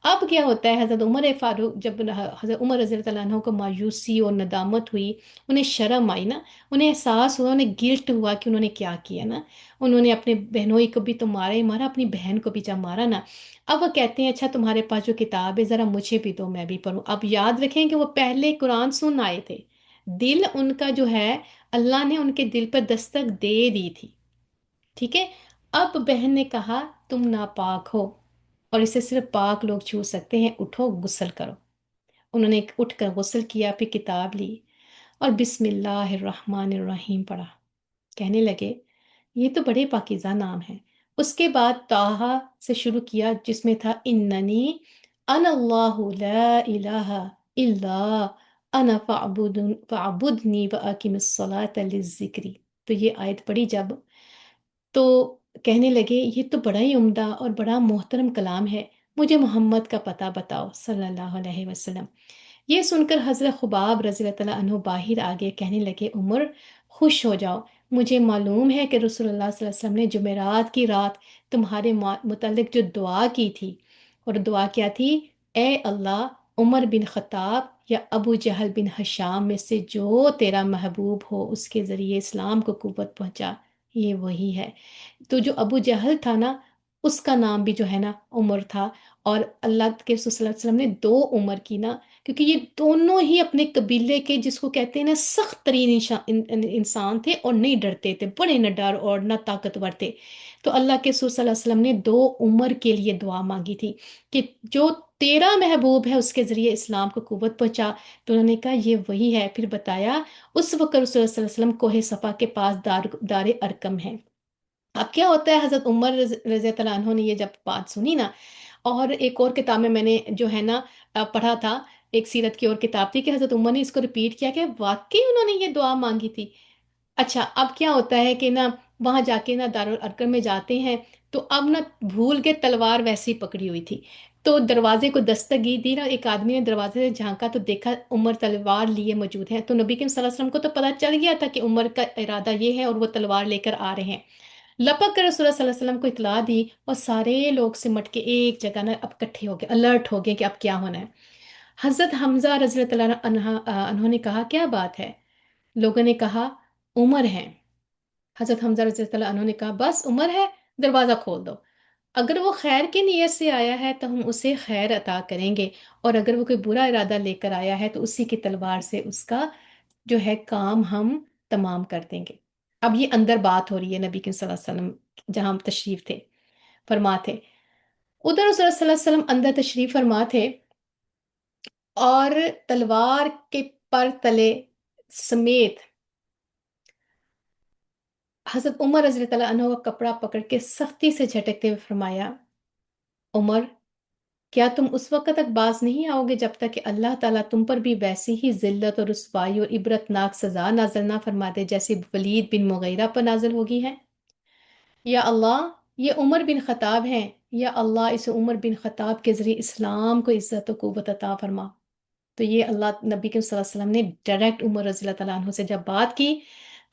اب کیا ہوتا ہے حضرت عمر فاروق جب حضرت عمر رضی اللہ عنہ کو مایوسی اور ندامت ہوئی انہیں شرم آئی نا انہیں احساس ہوا انہیں گلٹ ہوا کہ انہوں نے کیا کیا نا. انہوں نے اپنے بہنوئی کو بھی تو مارا ہی مارا اپنی بہن کو بھی جب مارا نا. اب وہ کہتے ہیں اچھا تمہارے پاس جو کتاب ہے ذرا مجھے بھی دو میں بھی پڑھوں. اب یاد رکھیں کہ وہ پہلے قرآن سن آئے تھے. دل ان کا جو ہے اللہ نے ان کے دل پر دستک دے دی تھی. ٹھیک ہے. اب بہن نے کہا تم ناپاک ہو اور اسے صرف پاک لوگ چھو سکتے ہیں اٹھو غسل کرو. انہوں نے اٹھ کر غسل کیا پھر کتاب لی اور بسم اللہ الرحمن الرحیم پڑھا. کہنے لگے یہ تو بڑے پاکیزہ نام ہے. اس کے بعد طٰہٰ سے شروع کیا جس میں تھا اننی انا اللہ لا الہ الا انا فاعبدنی واقم الصلاۃ للذکری. تو یہ آیت پڑھی جب تو کہنے لگے یہ تو بڑا ہی عمدہ اور بڑا محترم کلام ہے مجھے محمد کا پتہ بتاؤ صلی اللہ علیہ وسلم. یہ سن کر حضرت خباب رضی اللہ تعالیٰ عنہ باہر آگے کہنے لگے عمر خوش ہو جاؤ مجھے معلوم ہے کہ رسول اللہ صلی اللہ علیہ وسلم نے جمعرات کی رات تمہارے متعلق جو دعا کی تھی اور دعا کیا تھی اے اللہ عمر بن خطاب یا ابو جہل بن حشام میں سے جو تیرا محبوب ہو اس کے ذریعے اسلام کو قوت پہنچا. یہ وہی ہے. تو جو ابو جہل تھا نا اس کا نام بھی جو ہے نا عمر تھا. اور اللہ کے رسول صلی اللہ علیہ وسلم نے دو عمر کی نا کیونکہ یہ دونوں ہی اپنے قبیلے کے جس کو کہتے ہیں نا سخت ترین انسان تھے اور نہیں ڈرتے تھے بڑے نہ ڈر اور نہ طاقتور تھے. تو اللہ کے رسول صلی اللہ علیہ وسلم نے دو عمر کے لیے دعا مانگی تھی کہ جو تیرا محبوب ہے اس کے ذریعے اسلام کو قوت پہنچا. تو انہوں نے کہا یہ وہی ہے. پھر بتایا اس وقت رسول اللہ صلی اللہ علیہ وسلم کوہ صفا کے پاس دار ارکم ہے. اب کیا ہوتا ہے حضرت عمر رضی اللہ عنہ نے یہ جب بات سنی نا اور ایک اور کتاب میں نے جو ہے نا پڑھا تھا ایک سیرت کی اور کتاب تھی کہ حضرت عمر نے اس کو ریپیٹ کیا کہ واقعی انہوں نے یہ دعا مانگی تھی. اچھا اب کیا ہوتا ہے کہ نا وہاں جا کے نا دارالارقم میں جاتے ہیں تو اب نا بھول کے تلوار ویسی پکڑی ہوئی تھی. تو دروازے کو دستک دی نا ایک آدمی نے دروازے سے جھانکا تو دیکھا عمر تلوار لیے موجود ہے. تو نبی کریم صلی اللہ علیہ وسلم کو تو پتہ چل گیا تھا کہ عمر کا ارادہ یہ ہے اور وہ تلوار لے کر آ رہے ہیں. لپک کر رسول اللہ صلی اللہ علیہ وسلم کو اطلاع دی اور سارے لوگ سمٹ کے ایک جگہ نا اب اکٹھے ہو گئے الرٹ ہو گئے کہ اب کیا ہونا ہے. حضرت حمزہ رضی اللہ عنہ انہوں نے کہا کیا بات ہے. لوگوں نے کہا عمر ہے. حضرت حمزہ رضی اللہ عنہ نے کہا بس عمر ہے دروازہ کھول دو. اگر وہ خیر کی نیت سے آیا ہے تو ہم اسے خیر عطا کریں گے اور اگر وہ کوئی برا ارادہ لے کر آیا ہے تو اسی کی تلوار سے اس کا جو ہے کام ہم تمام کر دیں گے. اب یہ اندر بات ہو رہی ہے نبی کریم صلی اللہ علیہ وسلم جہاں ہم تشریف تھے فرما تھے. ادھر صلی اللہ علیہ وسلم اندر تشریف فرما تھے اور تلوار کے پر تلے سمیت حضرت عمر رضی اللہ عنہ کا کپڑا پکڑ کے سختی سے جھٹکتے ہوئے فرمایا عمر کیا تم اس وقت تک باز نہیں آؤ گے جب تک کہ اللہ تعالیٰ تم پر بھی ویسی ہی ذلت اور رسوائی اور عبرتناک سزا نازل نہ فرما دے جیسے ولید بن مغیرہ پر نازل ہوگی ہے. یا اللہ یہ عمر بن خطاب ہیں یا اللہ اس عمر بن خطاب کے ذریعے اسلام کو عزت و قوت عطا فرما. تو یہ اللہ نبی کے صلی اللہ علیہ وسلم نے ڈائریکٹ عمر رضی اللہ تعالیٰ عنہ سے جب بات کی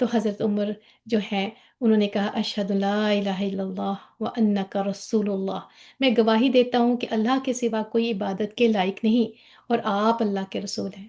تو حضرت عمر جو ہے انہوں نے کہا اشہد لا الہ الا اللہ وانک رسول اللہ. میں گواہی دیتا ہوں کہ اللہ کے سوا کوئی عبادت کے لائق نہیں اور آپ اللہ کے رسول ہیں.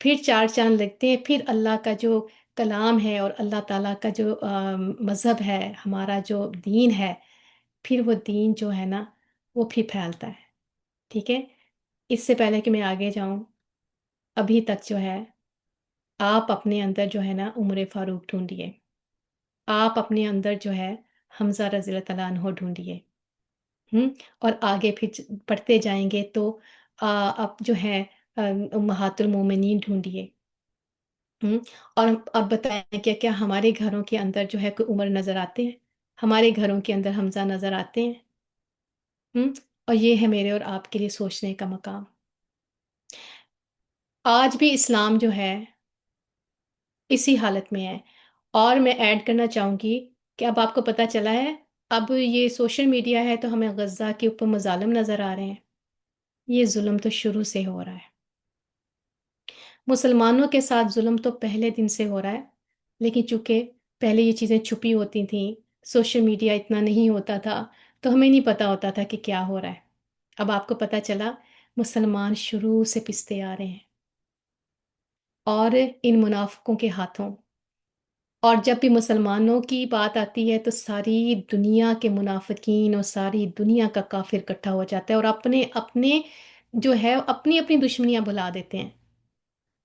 پھر چار چاند لگتے ہیں، پھر اللہ کا جو کلام ہے اور اللہ تعالیٰ کا جو مذہب ہے، ہمارا جو دین ہے، پھر وہ دین جو ہے نا وہ پھر پھیلتا ہے. ٹھیک ہے. اس سے پہلے کہ میں آگے جاؤں، ابھی تک جو ہے آپ اپنے اندر جو ہے نا عمر فاروق ڈھونڈیے. آپ اپنے اندر جو ہے حمزہ رضی اللہ تعالیٰ عنہ ڈھونڈیے. اور آگے پھر پڑھتے جائیں گے تو آپ جو ہے امہات المومنین ڈھونڈیے. ہم، اور بتائیں کیا کیا ہمارے گھروں کے اندر جو ہے کوئی عمر نظر آتے ہیں؟ ہمارے گھروں کے اندر حمزہ نظر آتے ہیں؟ اور یہ ہے میرے اور آپ کے لیے سوچنے کا مقام. آج بھی اسلام جو ہے اسی حالت میں ہے. اور میں ایڈ کرنا چاہوں گی کہ اب آپ کو پتہ چلا ہے، اب یہ سوشل میڈیا ہے تو ہمیں غزہ کے اوپر مظالم نظر آ رہے ہیں. یہ ظلم تو شروع سے ہو رہا ہے. مسلمانوں کے ساتھ ظلم تو پہلے دن سے ہو رہا ہے، لیکن چونکہ پہلے یہ چیزیں چھپی ہوتی تھیں، سوشل میڈیا اتنا نہیں ہوتا تھا، تو ہمیں نہیں پتا ہوتا تھا کہ کیا ہو رہا ہے. اب آپ کو پتا چلا مسلمان شروع سے پستے آ رہے ہیں اور ان منافقوں کے ہاتھوں. اور جب بھی مسلمانوں کی بات آتی ہے تو ساری دنیا کے منافقین اور ساری دنیا کا کافر اکٹھا ہو جاتا ہے اور اپنے اپنے جو ہے اپنی اپنی دشمنیاں بلا دیتے ہیں.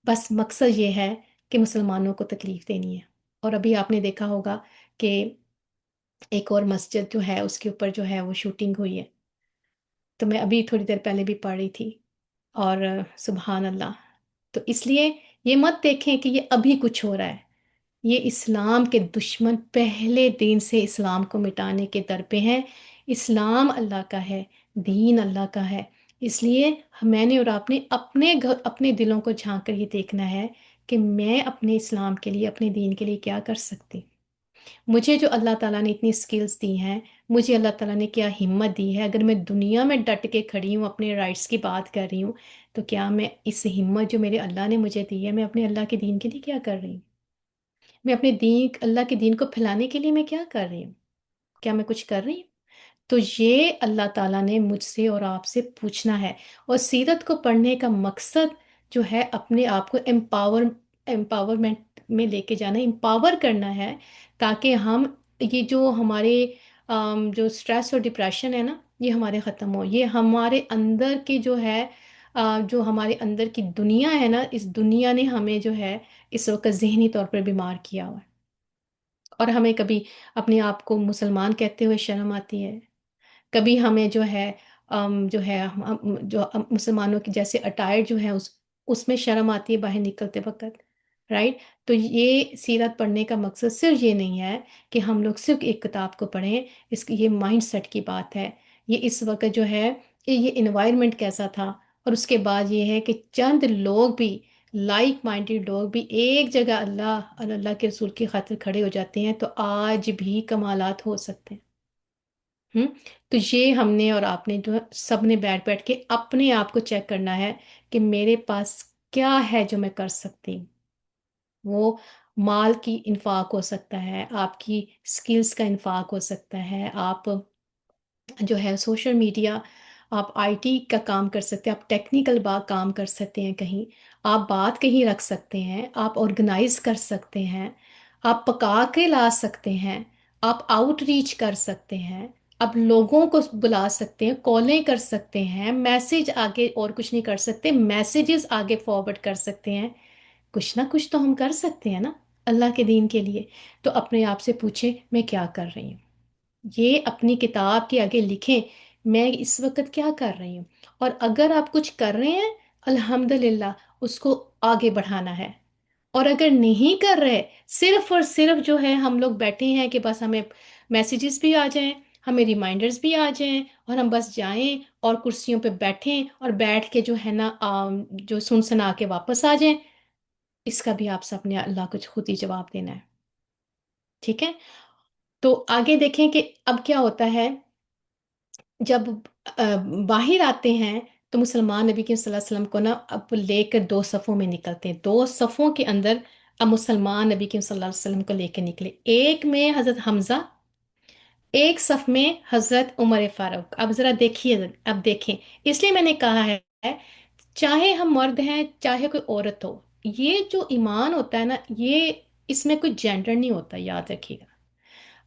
بس مقصد یہ ہے کہ مسلمانوں کو تکلیف دینی ہے. اور ابھی آپ نے دیکھا ہوگا کہ ایک اور مسجد جو ہے اس کے اوپر جو ہے وہ شوٹنگ ہوئی ہے. تو میں ابھی تھوڑی دیر پہلے بھی پڑھ رہی تھی. اور سبحان اللہ. تو اس لیے یہ مت دیکھیں کہ یہ ابھی کچھ ہو رہا ہے. یہ اسلام کے دشمن پہلے دن سے اسلام کو مٹانے کے در پہ ہیں. اسلام اللہ کا ہے، دین اللہ کا ہے. اس لیے میں نے اور آپ نے اپنے گھر اپنے دلوں کو جھانک کر یہ دیکھنا ہے کہ میں اپنے اسلام کے لیے اپنے دین کے لیے کیا کر سکتی. مجھے جو اللہ تعالیٰ نے اتنی سکلز دی ہیں، مجھے اللہ تعالیٰ نے کیا ہمت دی ہے، اگر میں دنیا میں ڈٹ کے کھڑی ہوں، اپنے رائٹس کی بات کر رہی ہوں، تو کیا میں اس ہمت جو میرے اللہ نے مجھے دی ہے، میں اپنے اللہ کے دین کے لیے کیا کر رہی ہوں؟ میں اپنے دین اللہ کے دین کو پھیلانے کے لیے میں کیا کر رہی ہوں؟ کیا میں کچھ کر رہی ہوں؟ تو یہ اللہ تعالیٰ نے مجھ سے اور آپ سے پوچھنا ہے. اور سیرت کو پڑھنے کا مقصد جو ہے اپنے آپ کو امپاورمنٹ میں لے کے جانا، امپاور کرنا ہے، تاکہ ہم یہ جو ہمارے جو سٹریس اور ڈپریشن ہے نا، یہ ہمارے ختم ہو. یہ ہمارے اندر کی جو ہے جو ہمارے اندر کی دنیا ہے نا، اس دنیا نے ہمیں جو ہے اس وقت ذہنی طور پر بیمار کیا ہوا ہے. اور ہمیں کبھی اپنے آپ کو مسلمان کہتے ہوئے شرم آتی ہے. کبھی ہمیں جو ہے جو ہے جو مسلمانوں کی جیسے اٹائر جو ہے اس میں شرم آتی ہے باہر نکلتے وقت. رائٹ. تو یہ سیرت پڑھنے کا مقصد صرف یہ نہیں ہے کہ ہم لوگ صرف ایک کتاب کو پڑھیں. اس کی یہ مائنڈ سیٹ کی بات ہے. یہ اس وقت جو ہے یہ انوائرمنٹ کیسا تھا، اور اس کے بعد یہ ہے کہ چند لوگ بھی لائک مائنڈیڈ لوگ بھی ایک جگہ اللہ اور اللہ کے رسول کی خاطر کھڑے ہو جاتے ہیں تو آج بھی کمالات ہو سکتے ہیں. تو یہ ہم نے اور آپ نے جو سب نے بیٹھ بیٹھ کے اپنے آپ کو چیک کرنا ہے کہ میرے پاس کیا ہے جو میں کر سکتی ہوں. وہ مال کی انفاق ہو سکتا ہے، آپ کی سکلز کا انفاق ہو سکتا ہے، آپ جو ہے سوشل میڈیا، آپ آئی ٹی کا کام کر سکتے ہیں، آپ ٹیکنیکل کام کر سکتے ہیں، کہیں آپ بات کہیں رکھ سکتے ہیں، آپ آرگنائز کر سکتے ہیں، آپ پکا کے لا سکتے ہیں، آپ آؤٹ ریچ کر سکتے ہیں، آپ لوگوں کو بلا سکتے ہیں، کالیں کر سکتے ہیں، میسج آگے اور کچھ نہیں کر سکتے، میسیجز آگے فارورڈ کر سکتے ہیں. کچھ نہ کچھ تو ہم کر سکتے ہیں نا اللہ کے دین کے لیے. تو اپنے آپ سے پوچھیں میں کیا کر رہی ہوں. یہ اپنی کتاب کے آگے لکھیں میں اس وقت کیا کر رہی ہوں. اور اگر آپ کچھ کر رہے ہیں الحمدللہ اس کو آگے بڑھانا ہے. اور اگر نہیں کر رہے، صرف اور صرف جو ہے ہم لوگ بیٹھے ہیں کہ بس ہمیں میسیجز بھی آ جائیں، ہمیں ریمائنڈرز بھی آ جائیں اور ہم بس جائیں اور کرسیوں پہ بیٹھیں اور بیٹھ کے جو ہے نا جو سن سنا کے واپس آ جائیں، اس کا بھی آپ سب نے اللہ کو خود ہی جواب دینا ہے. ٹھیک ہے. تو آگے دیکھیں کہ اب کیا ہوتا ہے جب باہر آتے ہیں تو مسلمان نبی کے صلی اللہ علیہ وسلم کو نا اب لے کر دو صفوں میں نکلتے ہیں. دو صفوں کے اندر اب مسلمان نبی کے صلی اللہ علیہ وسلم کو لے کے نکلے. ایک میں حضرت حمزہ، ایک صف میں حضرت عمر فاروق. اب ذرا دیکھیے، اب دیکھیں. اس لیے میں نے کہا ہے چاہے ہم مرد ہیں چاہے کوئی عورت ہو، یہ جو ایمان ہوتا ہے نا، یہ اس میں کوئی جینڈر نہیں ہوتا، یاد رکھیے گا۔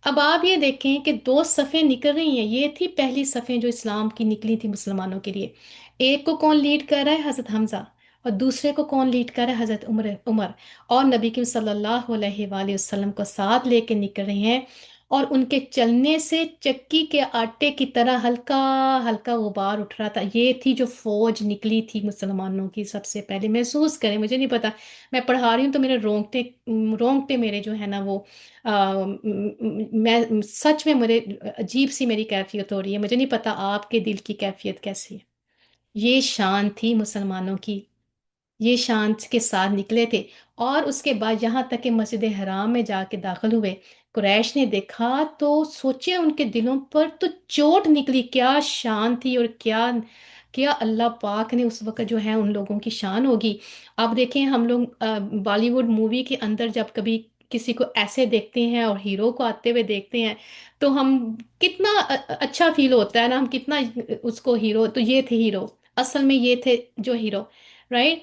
اب آپ یہ دیکھیں کہ دو صفیں نکل رہی ہیں، یہ تھی پہلی صفیں جو اسلام کی نکلی تھی مسلمانوں کے لیے۔ ایک کو کون لیڈ کر رہا ہے؟ حضرت حمزہ۔ اور دوسرے کو کون لیڈ کر رہا ہے؟ حضرت عمر۔ اور نبی کریم صلی اللہ علیہ وآلہ وسلم کو ساتھ لے کے نکل رہے ہیں، اور ان کے چلنے سے چکی کے آٹے کی طرح ہلکا ہلکا غبار اٹھ رہا تھا۔ یہ تھی جو فوج نکلی تھی مسلمانوں کی سب سے پہلے، محسوس کریں، مجھے نہیں پتا، میں پڑھا رہی ہوں تو میرے رونگٹے رونگٹے میرے جو ہے نا وہ میں سچ میں میرے عجیب سی میری کیفیت ہو رہی ہے، مجھے نہیں پتا آپ کے دل کی کیفیت کیسی ہے۔ یہ شان تھی مسلمانوں کی، یہ شان کے ساتھ نکلے تھے۔ اور اس کے بعد یہاں تک کہ مسجد حرام میں جا کے داخل ہوئے، قریش نے دیکھا تو سوچے ان کے دلوں پر تو چوٹ نکلی، کیا شان تھی، اور کیا کیا اللہ پاک نے اس وقت جو ہے ان لوگوں کی شان ہوگی۔ آپ دیکھیں ہم لوگ بالی ووڈ مووی کے اندر جب کبھی کسی کو ایسے دیکھتے ہیں اور ہیرو کو آتے ہوئے دیکھتے ہیں تو ہم کتنا اچھا فیل ہوتا ہے نا، ہم کتنا اس کو ہیرو، تو یہ تھے ہیرو، اصل میں یہ تھے جو ہیرو، رائٹ؟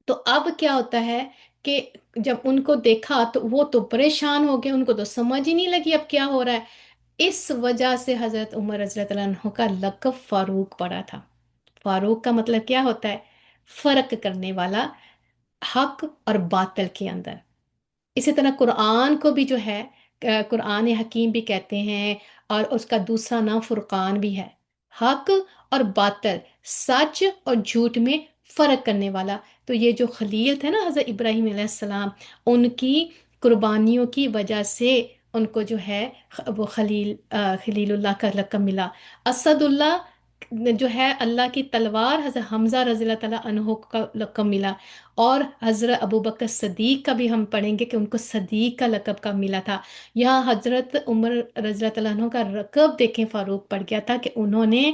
تو اب کیا ہوتا ہے کہ جب ان کو دیکھا تو وہ تو پریشان ہو گئے، ان کو تو سمجھ ہی نہیں لگی اب کیا ہو رہا ہے۔ اس وجہ سے حضرت عمر رضی اللہ عنہ کا لقب فاروق پڑا تھا۔ فاروق کا مطلب کیا ہوتا ہے؟ فرق کرنے والا، حق اور باطل کے اندر۔ اسی طرح قرآن کو بھی جو ہے قرآن حکیم بھی کہتے ہیں، اور اس کا دوسرا نام فرقان بھی ہے، حق اور باطل، سچ اور جھوٹ میں فرق کرنے والا۔ تو یہ جو خلیل تھے نا حضرت ابراہیم علیہ السلام، ان کی قربانیوں کی وجہ سے ان کو جو ہے وہ خلیل اللہ کا لقب ملا۔ اسد اللہ جو ہے اللہ کی تلوار، حضرت حمزہ رضی اللہ تعالیٰ عنہ کا لقب ملا۔ اور حضرت ابوبکر صدیق کا بھی ہم پڑھیں گے کہ ان کو صدیق کا لقب کا ملا تھا۔ یہاں حضرت عمر رضی اللہ عنہ کا لقب دیکھیں فاروق پڑ گیا تھا کہ انہوں نے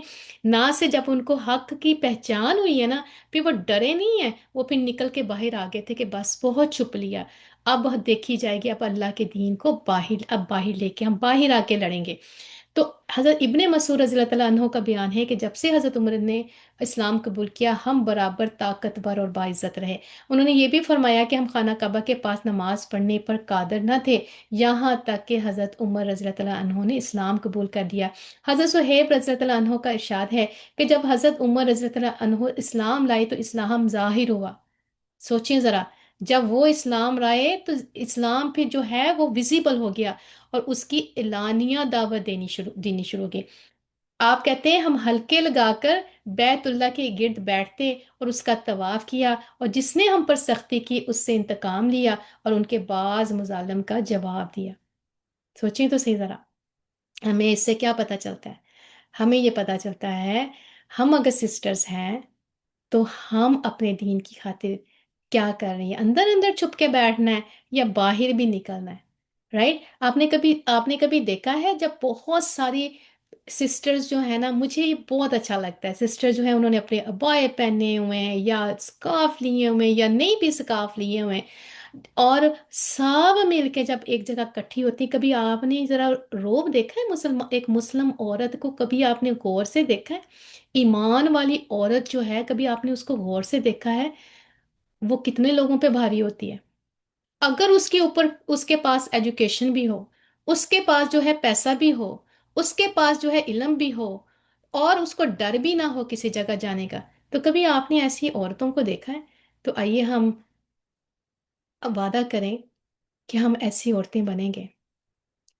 نہ سے جب ان کو حق کی پہچان ہوئی ہے نا، پھر وہ ڈرے نہیں ہیں، وہ پھر نکل کے باہر آ گئے تھے کہ بس بہت چھپ لیا، اب دیکھی جائے گی، اب اللہ کے دین کو باہر، اب باہر لے کے ہم باہر آ کے لڑیں گے۔ تو حضرت ابن مسعود رضی اللہ تعالیٰ عنہ کا بیان ہے کہ جب سے حضرت عمر نے اسلام قبول کیا، ہم برابر طاقتور اور باعزت رہے۔ انہوں نے یہ بھی فرمایا کہ ہم خانہ کعبہ کے پاس نماز پڑھنے پر قادر نہ تھے، یہاں تک کہ حضرت عمر رضی اللہ تعالیٰ عنہ نے اسلام قبول کر دیا۔ حضرت صہیب رضی اللہ تعالیٰ عنہ کا ارشاد ہے کہ جب حضرت عمر رضی اللہ تعالیٰ عنہ اسلام لائے تو اسلام ظاہر ہوا۔ سوچیں ذرا، جب وہ اسلام لائے تو اسلام پھر جو ہے وہ ویزیبل ہو گیا، اور اس کی اعلانیہ دعوت دینی شروع ہو گئی۔ آپ کہتے ہیں ہم حلقے لگا کر بیت اللہ کے گرد بیٹھتے اور اس کا طواف کیا، اور جس نے ہم پر سختی کی اس سے انتقام لیا اور ان کے بعض مظالم کا جواب دیا۔ سوچیں تو صحیح ذرا، ہمیں اس سے کیا پتہ چلتا ہے؟ ہمیں یہ پتہ چلتا ہے ہم اگر سسٹرز ہیں تو ہم اپنے دین کی خاطر کیا کر رہی ہیں، اندر اندر چھپ کے بیٹھنا ہے یا باہر بھی نکلنا ہے، رائٹ؟ آپ نے کبھی دیکھا ہے جب بہت ساری سسٹرز جو ہے نا، مجھے یہ بہت اچھا لگتا ہے، سسٹر جو ہیں انہوں نے اپنے ابائے پہنے ہوئے ہیں یا سکارف لیے ہوئے ہیں یا نہیں بھی سکارف لیے ہوئے ہیں، اور سب مل کے جب ایک جگہ کٹھی ہوتی، کبھی آپ نے ذرا روب دیکھا ہے ایک مسلم عورت کو؟ کبھی آپ نے غور سے دیکھا ہے؟ ایمان والی عورت جو ہے، کبھی آپ نے اس کو غور سے دیکھا ہے وہ کتنے لوگوں پہ بھاری ہوتی ہے؟ اگر اس کے اوپر اس کے پاس ایجوکیشن بھی ہو، اس کے پاس جو ہے پیسہ بھی ہو، اس کے پاس جو ہے علم بھی ہو، اور اس کو ڈر بھی نہ ہو کسی جگہ جانے کا، تو کبھی آپ نے ایسی عورتوں کو دیکھا ہے؟ تو آئیے ہم اب وعدہ کریں کہ ہم ایسی عورتیں بنیں گے،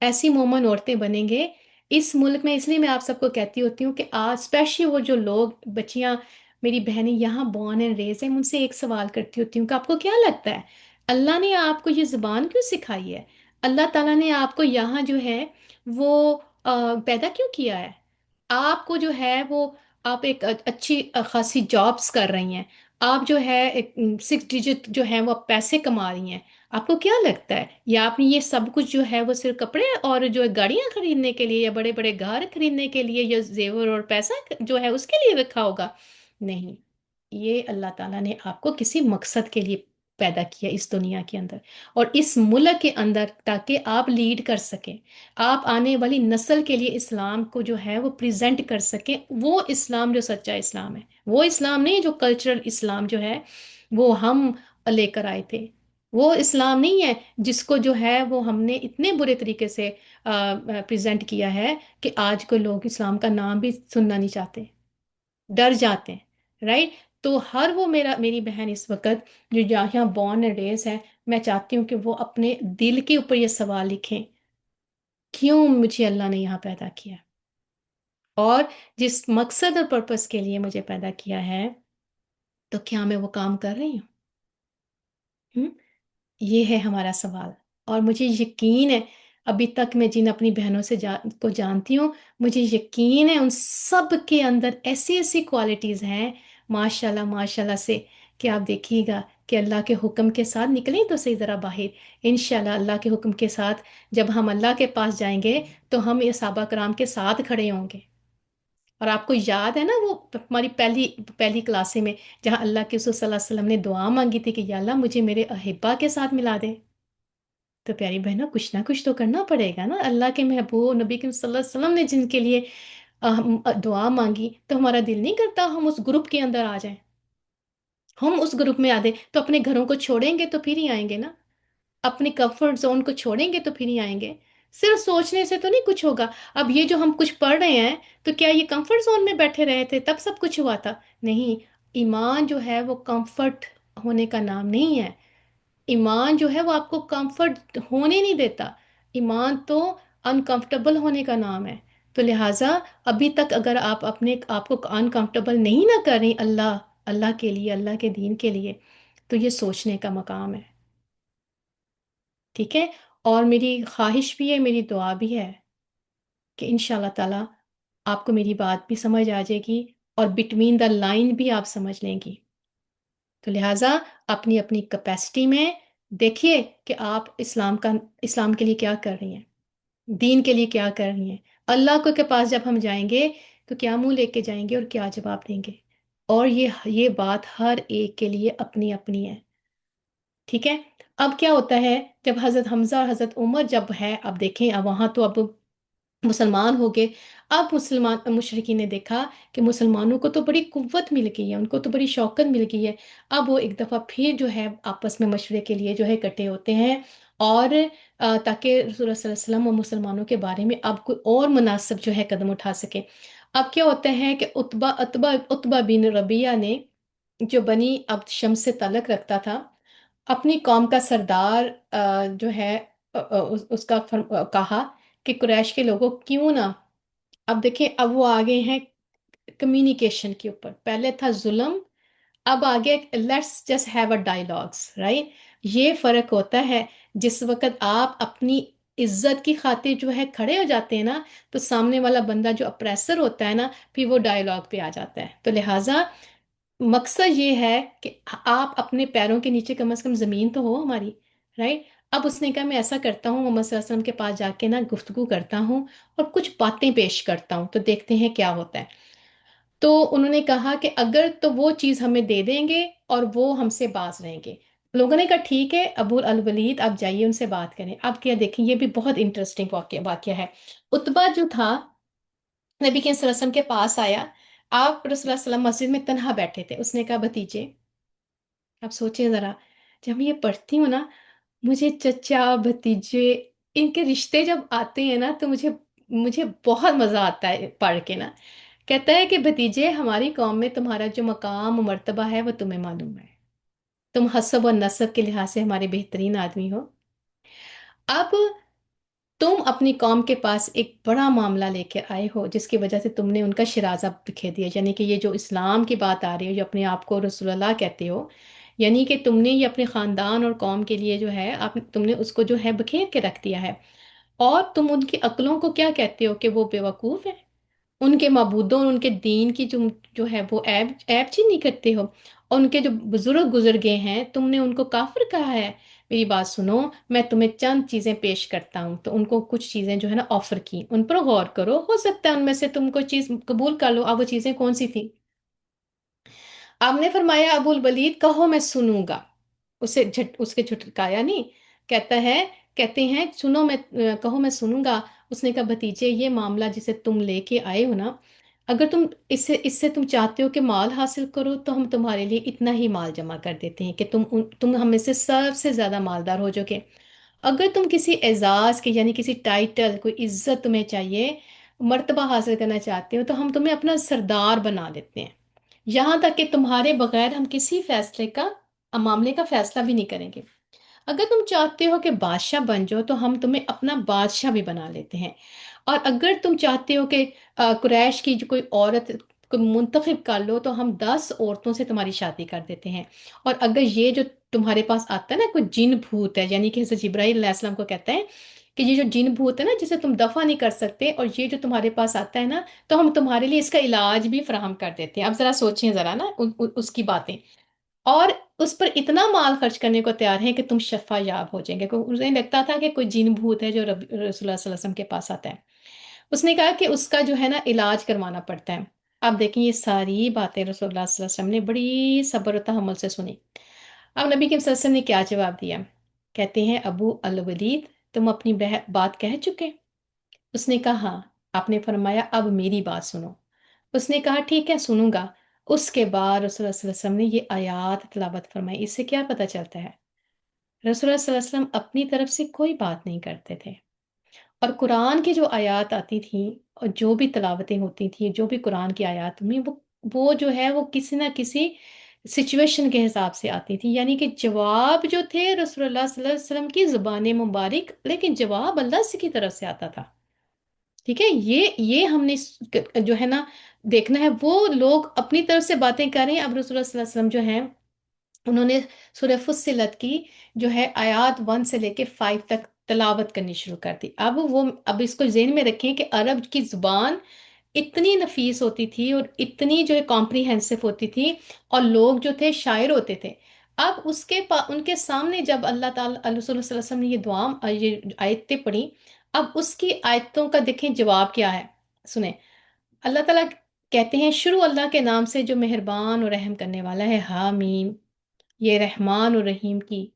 ایسی مومن عورتیں بنیں گے اس ملک میں۔ اس لیے میں آپ سب کو کہتی ہوتی ہوں کہ آج اسپیشلی وہ جو لوگ بچیاں میری بہنیں یہاں بورن اینڈ ریز ہیں، ان سے ایک سوال کرتی ہوتی ہوں کہ آپ کو کیا لگتا ہے اللہ نے آپ کو یہ زبان کیوں سکھائی ہے؟ اللہ تعالیٰ نے آپ کو یہاں جو ہے وہ پیدا کیوں کیا ہے؟ آپ کو جو ہے وہ آپ ایک اچھی خاصی جابس کر رہی ہیں، آپ جو ہے 6 ڈیجٹ جو ہے وہ پیسے کما رہی ہیں، آپ کو کیا لگتا ہے یا آپ نے یہ سب کچھ جو ہے وہ صرف کپڑے اور جو گاڑیاں خریدنے کے لیے یا بڑے بڑے گھر خریدنے کے لیے یا زیور اور پیسہ جو ہے اس کے لیے رکھا ہوگا؟ نہیں، یہ اللہ تعالیٰ نے آپ کو کسی مقصد کے لیے پیدا کیا اس دنیا کے اندر اور اس ملک کے اندر، تاکہ آپ لیڈ کر سکیں، آپ آنے والی نسل کے لیے اسلام کو جو ہے وہ پریزنٹ کر سکیں، وہ اسلام جو سچا اسلام ہے، وہ اسلام نہیں جو کلچرل اسلام جو ہے وہ ہم لے کر آئے تھے۔ وہ اسلام نہیں ہے جس کو جو ہے وہ ہم نے اتنے برے طریقے سے پریزنٹ کیا ہے کہ آج کو لوگ اسلام کا نام بھی سننا نہیں چاہتے، ڈر جاتے ہیں، رائٹ؟ تو ہر وہ میری بہن اس وقت جو یہاں بورن اینڈ ریز ہے، میں چاہتی ہوں کہ وہ اپنے دل کے اوپر یہ سوال لکھیں، کیوں مجھے اللہ نے یہاں پیدا کیا، اور جس مقصد اور پرپس کے لیے مجھے پیدا کیا ہے، تو کیا میں وہ کام کر رہی ہوں؟ یہ ہے ہمارا سوال۔ اور مجھے یقین ہے، ابھی تک میں جن اپنی بہنوں سے کو جانتی ہوں، مجھے یقین ہے ان سب کے اندر ایسی ایسی کوالٹیز ہیں، ماشاءاللہ ماشاءاللہ سے، کہ آپ دیکھیے گا کہ اللہ کے حکم کے ساتھ نکلیں تو صحیح ذرا باہر، انشاءاللہ اللہ کے حکم کے ساتھ جب ہم اللہ کے پاس جائیں گے تو ہم یہ صحابہ کرام کے ساتھ کھڑے ہوں گے۔ اور آپ کو یاد ہے نا وہ ہماری پہلی پہلی کلاسیں میں جہاں اللہ کے رسول صلی اللہ علیہ وسلم نے دعا مانگی تھی کہ یا اللہ مجھے میرے احبا کے ساتھ ملا دے۔ تو پیاری بہنوں، کچھ نہ کچھ تو کرنا پڑے گا نا، اللہ کے محبوب نبی کریم صلی اللہ علیہ وسلم نے جن کے لیے دعا مانگی، تو ہمارا دل نہیں کرتا ہم اس گروپ کے اندر آ جائیں، ہم اس گروپ میں آ دیں، تو اپنے گھروں کو چھوڑیں گے تو پھر ہی آئیں گے نا، اپنی کمفرٹ زون کو چھوڑیں گے تو پھر ہی آئیں گے، صرف سوچنے سے تو نہیں کچھ ہوگا۔ اب یہ جو ہم کچھ پڑھ رہے ہیں، تو کیا یہ کمفرٹ زون میں بیٹھے رہے تھے تب سب کچھ ہوا تھا؟ نہیں، ایمان جو ہے وہ کمفرٹ ہونے کا نام نہیں ہے۔ ایمان جو ہے وہ آپ کو کمفرٹ ہونے نہیں دیتا، ایمان تو انکمفرٹیبل ہونے کا نام ہے۔ تو لہٰذا ابھی تک اگر آپ اپنے آپ کو انکمفرٹیبل نہیں نہ کر رہی اللہ کے لیے، اللہ کے دین کے لیے، تو یہ سوچنے کا مقام ہے، ٹھیک ہے؟ اور میری خواہش بھی ہے، میری دعا بھی ہے کہ انشاءاللہ تعالی آپ کو میری بات بھی سمجھ آ جائے گی، اور بٹوین دا لائن بھی آپ سمجھ لیں گی۔ تو لہٰذا اپنی اپنی کیپیسٹی میں دیکھیے کہ آپ اسلام کے لیے کیا کر رہی ہیں، دین کے لیے کیا کر رہی ہیں۔ اللہ کو کے پاس جب ہم جائیں گے تو کیا منہ لے کے جائیں گے اور کیا جواب دیں گے؟ اور یہ بات ہر ایک کے لیے اپنی اپنی ہے، ٹھیک ہے؟ اب کیا ہوتا ہے جب حضرت حمزہ اور حضرت عمر جب ہے، اب دیکھیں اب وہاں تو اب مسلمان ہو گئے، اب مسلمان مشرقین نے دیکھا کہ مسلمانوں کو تو بڑی قوت مل گئی ہے، ان کو تو بڑی شوکت مل گئی ہے۔ اب وہ ایک دفعہ پھر جو ہے آپس میں مشورے کے لیے جو ہے اکٹھے ہوتے ہیں، اور تاکہ رسول اللہ صلی اللہ علیہ وسلم اور مسلمانوں کے بارے میں اب کوئی اور مناسب جو ہے قدم اٹھا سکے۔ اب کیا ہوتا ہے کہ اتبا بن ربیعہ نے، جو بنی عبد شمس سے تعلق رکھتا تھا، اپنی قوم کا سردار جو ہے اس کا کہا کہ قریش کے لوگوں کیوں نہ، اب دیکھیں اب وہ آگے ہیں کمیونیکیشن کے اوپر، پہلے تھا ظلم، اب آگے let's just have a dialogues, right? یہ فرق ہوتا ہے جس وقت آپ اپنی عزت کی خاطر جو ہے کھڑے ہو جاتے ہیں نا، تو سامنے والا بندہ جو اپریسر ہوتا ہے نا، پھر وہ ڈائلاگ پہ آ جاتا ہے۔ تو لہٰذا مقصد یہ ہے کہ آپ اپنے پیروں کے نیچے کم از کم زمین تو ہو ہماری، رائٹ؟ اب اس نے کہا میں ایسا کرتا ہوں، محمد صلی اللہ علیہ وسلم کے پاس جا کے نا گفتگو کرتا ہوں اور کچھ باتیں پیش کرتا ہوں، تو دیکھتے ہیں کیا ہوتا ہے۔ تو انہوں نے کہا کہ اگر تو وہ چیز ہمیں دے دیں گے اور وہ ہم سے باز رہیں گے۔ لوگوں نے کہا ٹھیک ہے ابو الولید آپ جائیے ان سے بات کریں۔ اب کیا دیکھیں، یہ بھی بہت انٹرسٹنگ واقعہ ہے۔ اتبا جو تھا نبی کے صلی اللہ علیہ وسلم کے پاس آیا، آپ رسول اللہ صلی اللہ علیہ وسلم مسجد میں تنہا بیٹھے تھے، اس نے کہا بھتیجے، اب سوچیں ذرا، جب میں یہ پڑھتی ہوں نا، مجھے چچا بھتیجے ان کے رشتے جب آتے ہیں نا تو مجھے بہت مزہ آتا ہے پڑھ کے نا۔ کہتا ہے کہ بھتیجے، ہماری قوم میں تمہارا جو مقام و مرتبہ ہے وہ تمہیں معلوم ہے، تم حسب و نسب کے لحاظ سے ہمارے بہترین آدمی ہو۔ اب تم اپنی قوم کے پاس ایک بڑا معاملہ لے کے آئے ہو جس کی وجہ سے تم نے ان کا شرازہ بکھیر دیا، یعنی کہ یہ جو اسلام کی بات آ رہی ہے، جو اپنے آپ کو رسول اللہ کہتے ہو، یعنی کہ تم نے یہ اپنے خاندان اور قوم کے لیے جو ہے تم نے اس کو جو ہے بکھیر کے رکھ دیا ہے، اور تم ان کی عقلوں کو کیا کہتے ہو کہ وہ بیوقوف ہے، ان کے معبودوں اور ان کے دین کی جو ہے وہ عیب چی نہیں کرتے ہو، اور ان کے جو بزرگ گزر گئے ہیں تم نے ان کو کافر کہا ہے۔ میری بات سنو، میں تمہیں چند چیزیں پیش کرتا ہوں، تو ان کو کچھ چیزیں جو ہے نا آفر کی، ان پر غور کرو، ہو سکتا ہے ان میں سے تم کو چیز قبول کر لو۔ اب وہ چیزیں کون سی تھی؟ آپ نے فرمایا ابو الولید کہو میں سنوں گا، اس کے جھٹکایا نہیں، کہتا ہے، کہتے ہیں سنو میں کہو میں سنوں گا۔ اس نے کہا بھتیجے، یہ معاملہ جسے تم لے کے آئے ہو نا، اگر تم اس سے تم چاہتے ہو کہ مال حاصل کرو تو ہم تمہارے لیے اتنا ہی مال جمع کر دیتے ہیں کہ تم ہم میں سے سب سے زیادہ مالدار ہو جو گے۔ اگر تم کسی اعزاز کے یعنی کسی ٹائٹل کوئی عزت تمہیں چاہیے، مرتبہ حاصل کرنا چاہتے ہو، تو ہم تمہیں اپنا سردار بنا دیتے ہیں، یہاں تک کہ تمہارے بغیر ہم کسی فیصلے کا معاملے کا فیصلہ بھی نہیں کریں گے۔ اگر تم چاہتے ہو کہ بادشاہ بن جاؤ تو ہم تمہیں اپنا بادشاہ بھی بنا لیتے ہیں۔ اور اگر تم چاہتے ہو کہ قریش کی جو کوئی عورت کو منتخب کر لو تو ہم 10 عورتوں سے تمہاری شادی کر دیتے ہیں۔ اور اگر یہ جو تمہارے پاس آتا ہے نا کوئی جن بھوت ہے، یعنی کہ حضرت جبرائیل علیہ السلام کو کہتے ہیں کہ یہ جو جن بھوت ہے نا جسے تم دفع نہیں کر سکتے، اور یہ جو تمہارے پاس آتا ہے نا، تو ہم تمہارے لیے اس کا علاج بھی فراہم کر دیتے ہیں۔ اب ذرا سوچیں ذرا نا اس کی باتیں، اور اس پر اتنا مال خرچ کرنے کو تیار ہیں کہ تم شفا یاب ہو جائیں گے۔ انہیں لگتا تھا کہ کوئی جن بھوت ہے جو رسول اللہ صلی اللہ علیہ وسلم کے پاس آتا ہے۔ اس نے کہا کہ اس کا جو ہے نا علاج کروانا پڑتا ہے۔ آپ دیکھیں یہ ساری باتیں رسول اللہ صلی اللہ علیہ وسلم نے بڑی صبر و تحمل سے سنی۔ اب نبی کے صلی اللہ علیہ وسلم نے کیا جواب دیا؟ کہتے ہیں ابو الولید، تم اپنی بات کہہ چکے؟ اس نے کہا ہاں۔ آپ نے فرمایا اب میری بات سنو۔ اس نے کہا ٹھیک ہے سنوں گا۔ اس کے بعد رسول اللہ صلی اللہ علیہ وسلم نے یہ آیات تلاوت فرمائی۔ اس سے کیا پتہ چلتا ہے؟ رسول اللہ صلی اللہ علیہ وسلم اپنی طرف سے کوئی بات نہیں کرتے تھے، اور قرآن کی جو آیات آتی تھیں اور جو بھی تلاوتیں ہوتی تھیں، جو بھی قرآن کی آیات میں وہ جو ہے وہ کسی نہ کسی سچویشن کے حساب سے آتی تھی، یعنی کہ جواب جو تھے رسول اللہ صلی اللہ علیہ وسلم کی زبان مبارک، لیکن جواب اللہ سے کی طرف سے آتا تھا۔ ٹھیک ہے، یہ ہم نے جو ہے نا دیکھنا ہے۔ وہ لوگ اپنی طرف سے باتیں کر رہے ہیں، اب رسول اللہ صلی اللہ علیہ وسلم جو ہیں انہوں نے سورہ فصلت کی جو ہے آیات 1 سے لے کے 5 تک تلاوت کرنی شروع کر دی۔ اب اس کو ذہن میں رکھیں کہ عرب کی زبان اتنی نفیس ہوتی تھی اور اتنی جو ہے کمپریہنسو ہوتی تھی، اور لوگ جو تھے شاعر ہوتے تھے۔ اب ان کے سامنے جب اللہ تعالیٰ رسول اللہ صلی اللہ علیہ وسلم نے یہ آیتیں پڑھی، اب اس کی آیتوں کا دیکھیں جواب کیا ہے، سنیں۔ اللہ تعالیٰ کہتے ہیں شروع اللہ کے نام سے جو مہربان اور رحم کرنے والا ہے، حامیم، یہ رحمان اور رحیم کی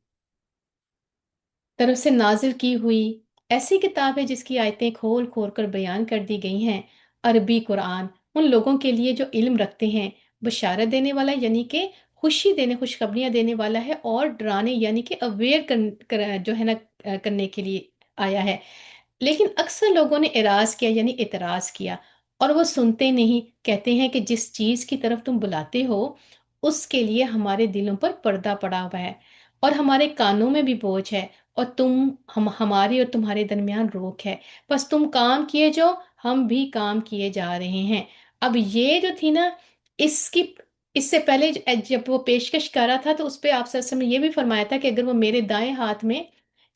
طرف سے نازل کی ہوئی ایسی کتاب ہے جس کی آیتیں کھول کھول کر بیان کر دی گئی ہیں۔ عربی قرآن ان لوگوں کے لیے جو علم رکھتے ہیں، بشارت دینے والا یعنی کہ خوشی دینے خوشخبریاں دینے والا ہے، اور ڈرانے یعنی کہ اویئر جو ہے نا کرنے کے لیے آیا ہے۔ لیکن اکثر لوگوں نے اعراض کیا یعنی اعتراض کیا، اور وہ سنتے نہیں، کہتے ہیں کہ جس چیز کی طرف تم بلاتے ہو اس کے لیے ہمارے دلوں پر پردہ پڑا ہوا ہے، اور ہمارے کانوں میں بھی بوجھ ہے، اور ہمارے اور تمہارے درمیان روک ہے، بس تم کام کیے جاؤ، ہم بھی کام کیے جا رہے ہیں۔ اب یہ جو تھی نا، اس کی اس سے پہلے جب وہ پیشکش کر رہا تھا تو اس پہ آپ صلی اللہ علیہ وسلم نے یہ بھی فرمایا تھا کہ اگر وہ میرے دائیں ہاتھ میں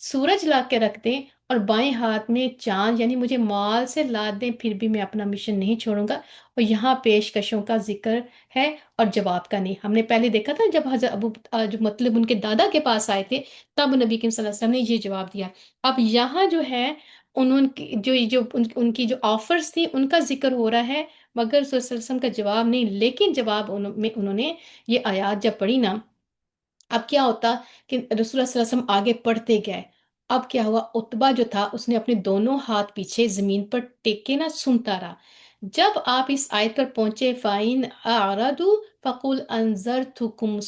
سورج لا کے رکھ دیں اور بائیں ہاتھ میں چاند، یعنی مجھے مال سے لاد دیں، پھر بھی میں اپنا مشن نہیں چھوڑوں گا۔ اور یہاں پیشکشوں کا ذکر ہے اور جواب کا نہیں۔ ہم نے پہلے دیکھا تھا جب حضرت ابو جو مطلب ان کے دادا کے پاس آئے تھے، تب نبی کریم صلی اللہ علیہ وسلم نے یہ جواب دیا۔ اب یہاں جو ہے ان کی جو آفرز تھی ان کا ذکر ہو رہا ہے، مگر رسول صلی اللہ علیہ وسلم کا جواب نہیں۔ لیکن جواب میں انہوں نے یہ آیات جب پڑھی نا، اب کیا ہوتا کہ رسول اللہ صلی اللہ علیہ وسلم آگے پڑھتے گئے۔ اب کیا ہوا، عتبہ جو تھا اس نے اپنے دونوں ہاتھ پیچھے زمین پر ٹیکے نہ سنتا رہا۔ جب آپ اس آیت پر پہنچے فَإِنْ أَعْرَضُوا فَقُلْ أَنذَرْتُكُمْ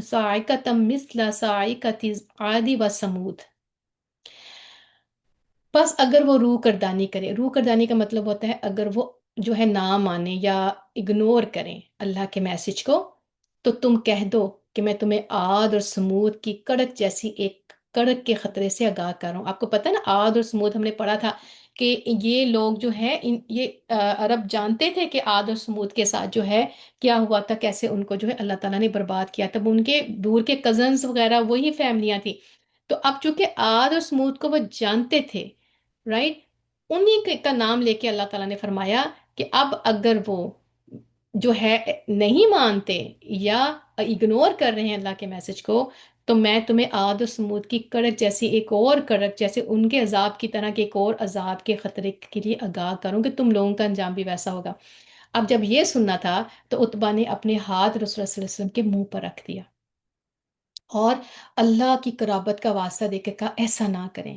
صَاعِقَةً مِثْلَ صَاعِقَةِ عَادٍ وَثَمُودَ، بس اگر وہ روح گردانی کرے، روح گردانی کا مطلب ہوتا ہے اگر وہ جو ہے نہ مانے یا اگنور کریں اللہ کے میسج کو، تو تم کہہ دو کہ میں تمہیں عاد اور سمود کی کڑک جیسی ایک کڑک کے خطرے سے آگاہ کر رہا ہوں۔ آپ کو پتہ ہے نا عاد اور سمود ہم نے پڑھا تھا کہ یہ لوگ جو ہے یہ عرب جانتے تھے کہ عاد اور سمود کے ساتھ جو ہے کیا ہوا تھا، کیسے ان کو جو ہے اللہ تعالیٰ نے برباد کیا۔ تب ان کے دور کے کزنز وغیرہ وہی فیملیاں تھیں، تو اب چونکہ عاد اور سمود کو وہ جانتے تھے، رائٹ، انہی کا نام لے کے اللہ تعالیٰ نے فرمایا کہ اب اگر وہ جو ہے نہیں مانتے یا اگنور کر رہے ہیں اللہ کے میسج کو، تو میں تمہیں عاد و سمود کی کڑک جیسی ایک اور کڑک، جیسے ان کے عذاب کی طرح کے ایک اور عذاب کے خطرے کے لیے آگاہ کروں کہ تم لوگوں کا انجام بھی ویسا ہوگا۔ اب جب یہ سننا تھا تو عتبہ نے اپنے ہاتھ رسول اللہ صلی اللہ علیہ وسلم کے منہ پر رکھ دیا، اور اللہ کی قرابت کا واسطہ دے کے کہا ایسا نہ کریں،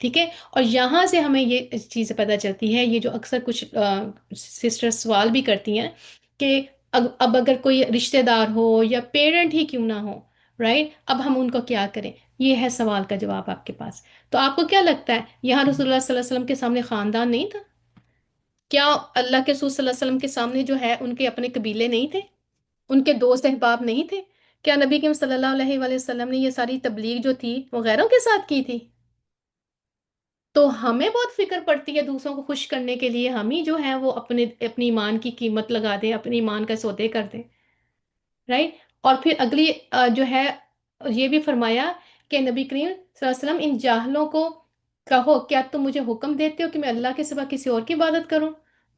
ٹھیک ہے، اور یہاں سے ہمیں یہ چیزیں پتہ چلتی ہے، یہ جو اکثر کچھ سسٹر سوال بھی کرتی ہیں کہ اب اگر کوئی رشتہ دار ہو یا پیرنٹ ہی کیوں نہ ہو، رائٹ، اب ہم ان کو کیا کریں؟ یہ ہے سوال کا جواب آپ کے پاس۔ تو آپ کو کیا لگتا ہے یہاں رسول اللہ صلی اللہ علیہ وسلم کے سامنے خاندان نہیں تھا؟ کیا اللہ کے رسول صلی اللہ علیہ وسلم کے سامنے جو ہے ان کے اپنے قبیلے نہیں تھے؟ ان کے دوست احباب نہیں تھے؟ کیا نبی کریم صلی اللہ علیہ وآلہ وسلم نے یہ ساری تبلیغ جو تھی وہ غیروں کے ساتھ کی تھی؟ تو ہمیں بہت فکر پڑتی ہے دوسروں کو خوش کرنے کے لیے، ہم ہی جو ہے وہ اپنی ایمان کی قیمت لگا دیں، اپنی ایمان کا سودے کر دیں، رائٹ۔ اور پھر اگلی جو ہے یہ بھی فرمایا کہ نبی کریم صلی اللہ علیہ وسلم ان جاہلوں کو کہو، کیا تم مجھے حکم دیتے ہو کہ میں اللہ کے سوا کسی اور کی عبادت کروں؟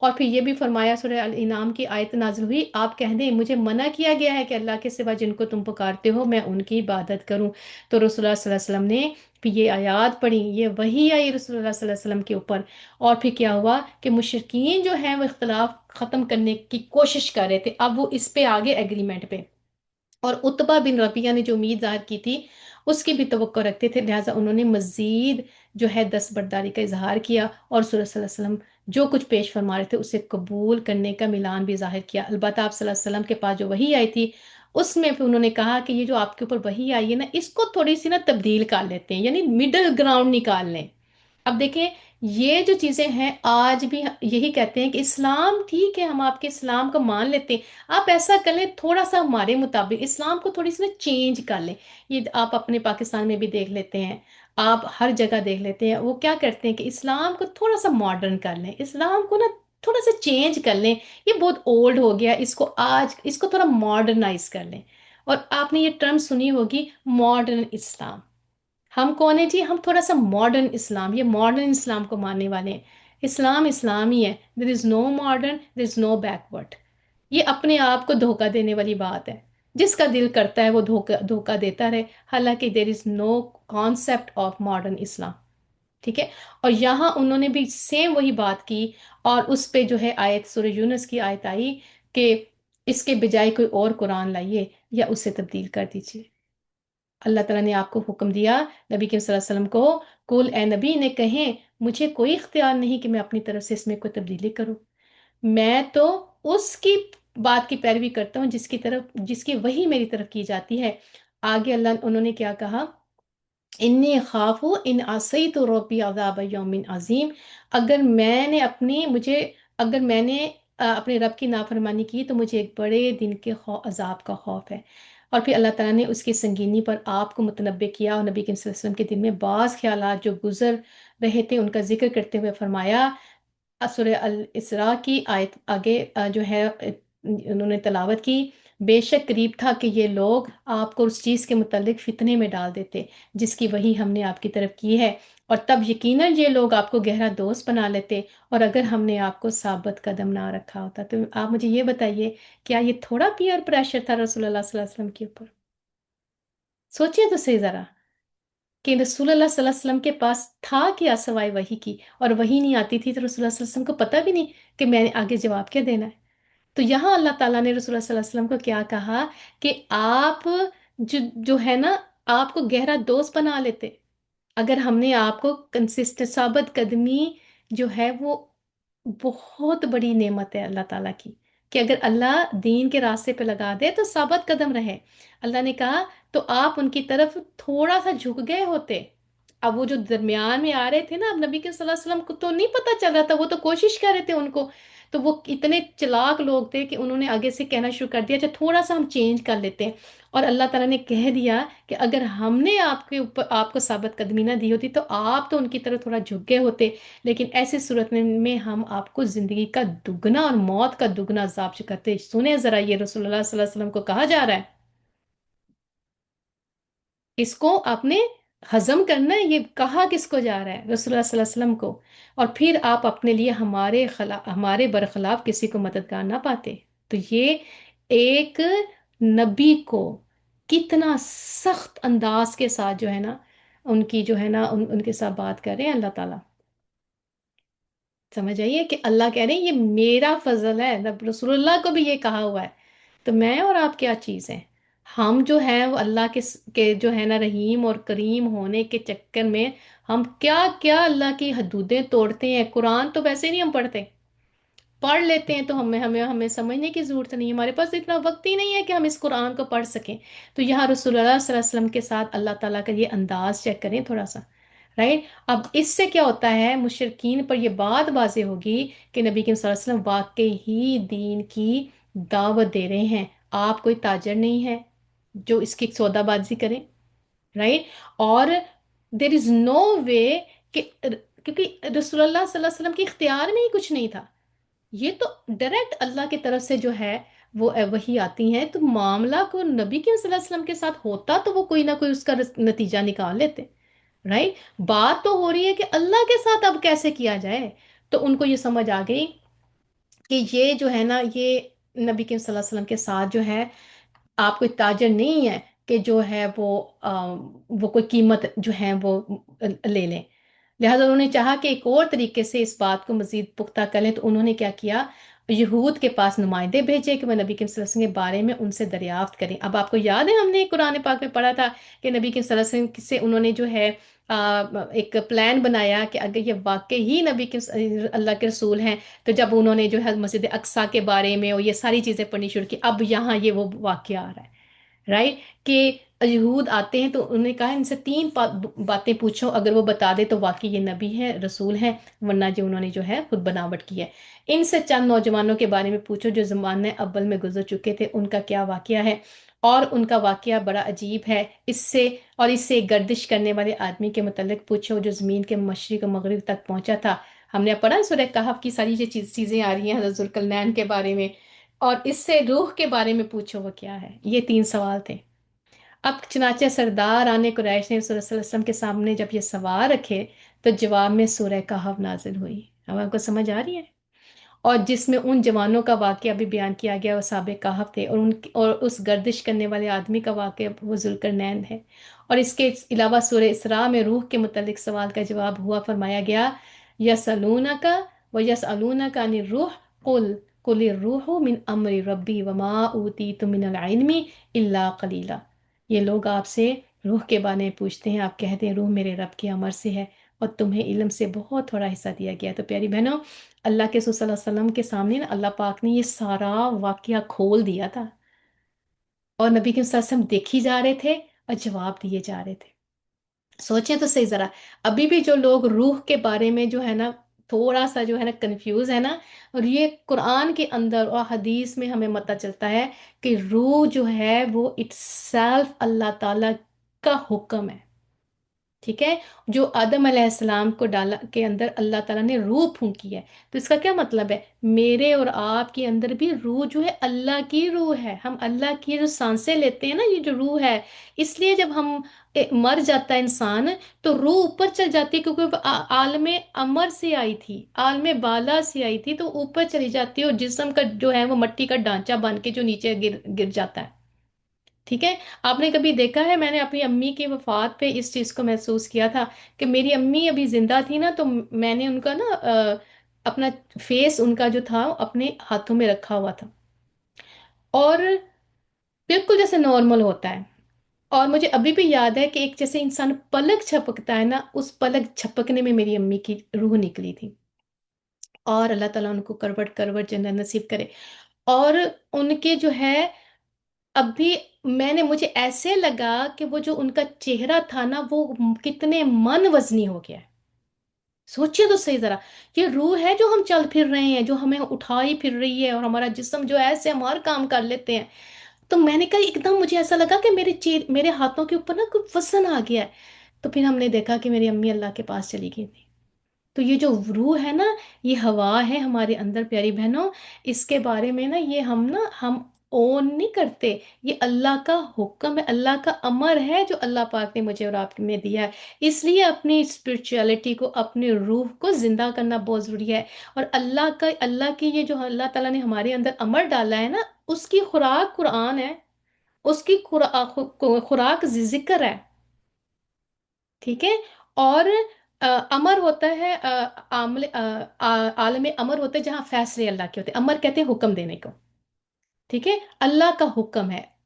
اور پھر یہ بھی فرمایا، سورہ الانعام کی آیت نازل ہوئی، آپ کہہ دیں مجھے منع کیا گیا ہے کہ اللہ کے سوا جن کو تم پکارتے ہو میں ان کی عبادت کروں۔ تو رسول اللہ صلی اللہ علیہ وسلم نے پھر یہ آیات پڑھی، یہ وحی آئی رسول اللہ صلی اللہ علیہ وسلم کے اوپر، اور پھر کیا ہوا کہ مشرکین جو ہیں وہ اختلاف ختم کرنے کی کوشش کر رہے تھے، اب وہ اس پہ آگے ایگریمنٹ پہ، اور اتبا بن ربیعہ نے جو امید ظاہر کی تھی اس کی بھی توقع رکھتے تھے، لہٰذا انہوں نے مزید جو ہے دستبرداری کا اظہار کیا، اور صلی اللہ علیہ وسلم جو کچھ پیش فرما رہے تھے اسے قبول کرنے کا ملان بھی ظاہر کیا۔ البتہ آپ صلی اللہ علیہ وسلم کے پاس جو وحی آئی تھی اس میں پھر انہوں نے کہا کہ یہ جو آپ کے اوپر وحی آئی ہے نا، اس کو تھوڑی سی نا تبدیل کر لیتے ہیں، یعنی مڈل گراؤنڈ نکال لیں۔ اب دیکھیں، یہ جو چیزیں ہیں آج بھی یہی کہتے ہیں کہ اسلام ٹھیک ہے، ہم آپ کے اسلام کو مان لیتے ہیں، آپ ایسا کر لیں تھوڑا سا ہمارے مطابق اسلام کو تھوڑی سی نا چینج کر لیں۔ یہ آپ اپنے پاکستان میں بھی دیکھ لیتے ہیں، آپ ہر جگہ دیکھ لیتے ہیں، وہ کیا کرتے ہیں کہ اسلام کو تھوڑا سا ماڈرن کر لیں، اسلام کو نا تھوڑا سا چینج کر لیں، یہ بہت اولڈ ہو گیا، اس کو آج اس کو تھوڑا ماڈرنائز کر لیں۔ اور آپ نے یہ ٹرم سنی ہوگی، ماڈرن اسلام۔ ہم کون ہیں جی؟ ہم تھوڑا سا ماڈرن اسلام، یہ ماڈرن اسلام کو ماننے والے ہیں۔ اسلام اسلام ہی ہے، دیر از نو ماڈرن، دیر از نو بیکورڈ۔ یہ اپنے آپ کو دھوکہ دینے والی بات ہے، جس کا دل کرتا ہے وہ دھوکہ دیتا رہے، حالانکہ دیر از نو کانسیپٹ آف ماڈرن اسلام، ٹھیک ہے۔ اور یہاں انہوں نے بھی سیم وہی بات کی، اور اس پہ جو ہے آیت سورہ یونس کی آیت آئی کہ اس کے بجائے کوئی اور قرآن لائیے یا اسے تبدیل کر دیجیے۔ اللہ تعالیٰ نے آپ کو حکم دیا نبی کے صلی اللہ علیہ وسلم کو، کل اے نبی نے کہیں مجھے کوئی اختیار نہیں کہ میں اپنی طرف سے اس میں کوئی تبدیلی کروں، میں تو اس کی بات کی پیروی کرتا ہوں جس کی وہی میری طرف کی جاتی ہے۔ آگے اللہ انہوں نے کیا کہا، انی خاف ان عصیت ربی عذاب یوم عظیم، اگر میں نے اپنے رب کی نافرمانی کی تو مجھے ایک بڑے دن کے عذاب کا خوف ہے۔ اور پھر اللہ تعالیٰ نے اس کی سنگینی پر آپ کو متنبع کیا، اور نبی کریم صلی اللہ علیہ وسلم کے دل میں بعض خیالات جو گزر رہے تھے ان کا ذکر کرتے ہوئے فرمایا، سورہ الاسراء کی آیت آگے جو ہے انہوں نے تلاوت کی، بے شک قریب تھا کہ یہ لوگ آپ کو اس چیز کے متعلق فتنے میں ڈال دیتے جس کی وہی ہم نے آپ کی طرف کی ہے، اور تب یقیناً یہ لوگ آپ کو گہرا دوست بنا لیتے، اور اگر ہم نے آپ کو ثابت قدم نہ رکھا ہوتا۔ تو آپ مجھے یہ بتائیے، کیا یہ تھوڑا پیئر پریشر تھا رسول اللہ صلی اللہ علیہ وسلم کے اوپر؟ سوچئے تو صحیح ذرا کہ رسول اللہ صلی اللہ علیہ وسلم کے پاس تھا کیا سوائے وحی کی، اور وحی نہیں آتی تھی تو رسول اللہ صلی اللہ علیہ وسلم کو پتہ بھی نہیں کہ میں نے آگے جواب کیا دینا ہے۔ تو یہاں اللہ تعالیٰ نے رسول اللہ صلی اللہ علیہ وسلم کو کیا کہا کہ آپ جو ہے نا، آپ کو گہرا دوست بنا لیتے اگر ہم نے آپ کو کنسسٹنٹ ثابت قدمی جو ہے وہ بہت بڑی نعمت ہے اللہ تعالیٰ کی، کہ اگر اللہ دین کے راستے پہ لگا دے تو ثابت قدم رہے۔ اللہ نے کہا تو آپ ان کی طرف تھوڑا سا جھک گئے ہوتے، اب وہ جو درمیان میں آ رہے تھے نا، اب نبی کے صلی اللہ علیہ وسلم کو تو نہیں پتا چل رہا تھا، وہ تو کوشش کر رہے تھے ان کو، تو وہ اتنے چلاک لوگ تھے کہ انہوں نے آگے سے کہنا شروع کر دیا، اچھا تھوڑا سا ہم چینج کر لیتے ہیں، اور اللہ تعالیٰ نے کہہ دیا کہ اگر ہم نے آپ کے اوپر آپ کو ثابت قدمی نہ دی ہوتی تو آپ تو ان کی طرف تھوڑا جھک گئے ہوتے، لیکن ایسی صورت میں ہم آپ کو زندگی کا دگنا اور موت کا دگنا عذاب چکاتے۔ سنیں ذرا، یہ رسول اللہ صلی اللہ علیہ وسلم کو کہا جا رہا ہے، اس کو آپ نے ہضم کرنا ہے، یہ کہا کس کو جا رہا ہے؟ رسول اللہ صلی اللہ علیہ وسلم کو۔ اور پھر آپ اپنے لیے ہمارے برخلاف کسی کو مددگار نہ پاتے، تو یہ ایک نبی کو کتنا سخت انداز کے ساتھ جو ہے نا، ان کی جو ہے نا ان کے ساتھ بات کر رہے ہیں اللہ تعالیٰ۔ سمجھ آئیے کہ اللہ کہہ رہے ہیں یہ میرا فضل ہے، رب رسول اللہ کو بھی یہ کہا ہوا ہے، تو میں اور آپ کیا چیز ہیں؟ ہم جو ہیں وہ اللہ کے جو ہے نا رحیم اور کریم ہونے کے چکر میں ہم کیا کیا اللہ کی حدودیں توڑتے ہیں. قرآن تو ویسے نہیں ہم پڑھتے، پڑھ لیتے ہیں تو ہمیں سمجھنے کی ضرورت نہیں ہے، ہمارے پاس اتنا وقت ہی نہیں ہے کہ ہم اس قرآن کو پڑھ سکیں. تو یہاں رسول اللہ صلی اللہ علیہ وسلم کے ساتھ اللہ تعالیٰ کا یہ انداز چیک کریں تھوڑا سا. رائٹ. اب اس سے کیا ہوتا ہے، مشرکین پر یہ بات واضح ہوگی کہ نبی کریم صلی اللہ علیہ وسلم واقعی ہی دین کی دعوت دے رہے ہیں. آپ کوئی تاجر نہیں ہے جو اس کی سودا بازی کرے. رائٹ. اور دیر از نو وے کہ کیونکہ رسول اللہ صلی اللہ علیہ وسلم کے اختیار میں ہی کچھ نہیں تھا، یہ تو ڈائریکٹ اللہ کی طرف سے جو ہے وہ وہی آتی ہیں. تو معاملہ کو نبی کے صلی اللہ علیہ وسلم کے ساتھ ہوتا تو وہ کوئی نہ کوئی اس کا نتیجہ نکال لیتے. رائٹ. بات تو ہو رہی ہے کہ اللہ کے ساتھ اب کیسے کیا جائے. تو ان کو یہ سمجھ آ گئی کہ یہ جو ہے نا یہ نبی کے صلی اللہ علیہ وسلم کے ساتھ جو ہے آپ کوئی تاجر نہیں ہے کہ جو ہے وہ کوئی قیمت جو ہے وہ لے لیں. لہٰذا انہوں نے چاہا کہ ایک اور طریقے سے اس بات کو مزید پختہ کر لیں. تو انہوں نے کیا کیا، یہود کے پاس نمائندے بھیجے کہ وہ نبی کے صلی اللہ علیہ وسلم کے بارے میں ان سے دریافت کریں. اب آپ کو یاد ہے ہم نے قرآن پاک میں پڑھا تھا کہ نبی کے صلی اللہ علیہ وسلم سے انہوں نے جو ہے ایک پلان بنایا کہ اگر یہ واقعی ہی نبی کے اللہ کے رسول ہیں. تو جب انہوں نے جو ہے مسجد اقصیٰ کے بارے میں اور یہ ساری چیزیں پڑھنی شروع کی، اب یہاں یہ وہ واقعہ آ رہا ہے. رائٹ. کہ یہود آتے ہیں تو انہوں نے کہا ان سے تین باتیں پوچھو، اگر وہ بتا دے تو واقعی یہ نبی ہے، رسول ہے، ورنہ جو انہوں نے جو ہے خود بناوٹ کی ہے. ان سے چند نوجوانوں کے بارے میں پوچھو جو زمانے اول میں گزر چکے تھے، ان کا کیا واقعہ ہے. اور ان کا واقعہ بڑا عجیب ہے. اس سے گردش کرنے والے آدمی کے متعلق پوچھو جو زمین کے مشرق و مغرب تک پہنچا تھا. ہم نے پڑھا سورہ کہف کی ساری یہ چیزیں آ رہی ہیں حضرت ذوالقرنین کے بارے میں. اور اس سے روح کے بارے میں پوچھو وہ کیا ہے. یہ تین سوال تھے. اب چنانچہ سردار آنے قریش نے رسول اللہ صلی اللہ علیہ وسلم کے سامنے جب یہ سوال رکھے تو جواب میں سورہ کہف نازل ہوئی. اب آپ کو سمجھ آ رہی ہے؟ اور جس میں ان جوانوں کا واقعہ بھی بیان کیا گیا وہ سابق کہف تھے، اور اس گردش کرنے والے آدمی کا واقعہ وہ ذوالقرنین ہے. اور اس کے علاوہ سورہ اسراء میں روح کے متعلق سوال کا جواب ہوا، فرمایا گیا یسألونک و یسألونک عن الروح قل الروح من امر ربی وما اوتیتم من العلم الا قلیلا. یہ لوگ آپ سے روح کے بارے میں پوچھتے ہیں، آپ کہتے ہیں روح میرے رب کے امر سے ہے اور تمہیں علم سے بہت تھوڑا حصہ دیا گیا. تو پیاری بہنوں، اللہ کے رسول صلی اللہ علیہ وسلم کے سامنے نا اللہ پاک نے یہ سارا واقعہ کھول دیا تھا، اور نبی کے صلی اللہ علیہ وسلم دیکھی جا رہے تھے اور جواب دیے جا رہے تھے. سوچیں تو صحیح ذرا. ابھی بھی جو لوگ روح کے بارے میں جو ہے نا تھوڑا سا جو ہے نا کنفیوز ہے نا، اور یہ قرآن کے اندر اور حدیث میں ہمیں پتہ چلتا ہے کہ روح جو ہے وہ اٹ سیلف اللہ تعالی کا حکم ہے. ٹھیک ہے. جو آدم علیہ السلام کو ڈالا کے اندر اللہ تعالیٰ نے روح پھونکی ہے. تو اس کا کیا مطلب ہے، میرے اور آپ کے اندر بھی روح جو ہے اللہ کی روح ہے. ہم اللہ کی جو سانسیں لیتے ہیں نا، یہ جو روح ہے، اس لیے جب ہم مر جاتا ہے انسان تو روح اوپر چل جاتی ہے، کیونکہ وہ عالم امر سے آئی تھی، عالم بالا سے آئی تھی، تو اوپر چلی جاتی ہے اور جسم کا جو ہے وہ مٹی کا ڈھانچہ بن کے جو نیچے گر جاتا ہے. ٹھیک ہے. آپ نے کبھی دیکھا ہے، میں نے اپنی امی کی وفات پہ اس چیز کو محسوس کیا تھا کہ میری امی ابھی زندہ تھی نا، تو میں نے ان کا نا اپنا فیس ان کا جو تھا اپنے ہاتھوں میں رکھا ہوا تھا، اور بالکل جیسے نارمل ہوتا ہے. اور مجھے ابھی بھی یاد ہے کہ ایک جیسے انسان پلک چھپکتا ہے نا، اس پلک چھپکنے میں میری امی کی روح نکلی تھی. اور اللہ تعالیٰ ان کو کروٹ کروٹ جنت نصیب کرے. اور ان کے جو ہے ابھی مجھے ایسے لگا کہ وہ جو ان کا چہرہ تھا نا وہ کتنے من وزنی ہو گیا ہے. سوچیے تو صحیح ذرا. یہ روح ہے جو ہم چل پھر رہے ہیں، جو ہمیں اٹھائی پھر رہی ہے، اور ہمارا جسم جو ایسے ہم ہر کام کر لیتے ہیں. تو میں نے کہا ایک دم مجھے ایسا لگا کہ میرے ہاتھوں کے اوپر نا کوئی وزن آ گیا ہے. تو پھر ہم نے دیکھا کہ میری امی اللہ کے پاس چلی گئی تھی. تو یہ جو روح ہے نا، یہ ہوا ہے ہمارے اندر پیاری بہنوں. اس کے بارے میں نا یہ ہم اون نہیں کرتے. یہ اللہ کا حکم ہے، اللہ کا امر ہے جو اللہ پاک نے مجھے اور آپ میں دیا ہے. اس لیے اپنی اسپرچولیٹی کو، اپنے روح کو زندہ کرنا بہت ضروری ہے. اور اللہ کی یہ جو اللہ تعالیٰ نے ہمارے اندر امر ڈالا ہے نا، اس کی خوراک قرآن ہے، اس کی خوراک ذکر ہے. ٹھیک ہے. اور امر ہوتا ہے عالم امر ہوتے ہیں جہاں فیصلے اللہ کے ہوتے ہیں. امر کہتے ہیں حکم دینے کو. ٹھیک ہے. اللہ کا حکم ہے.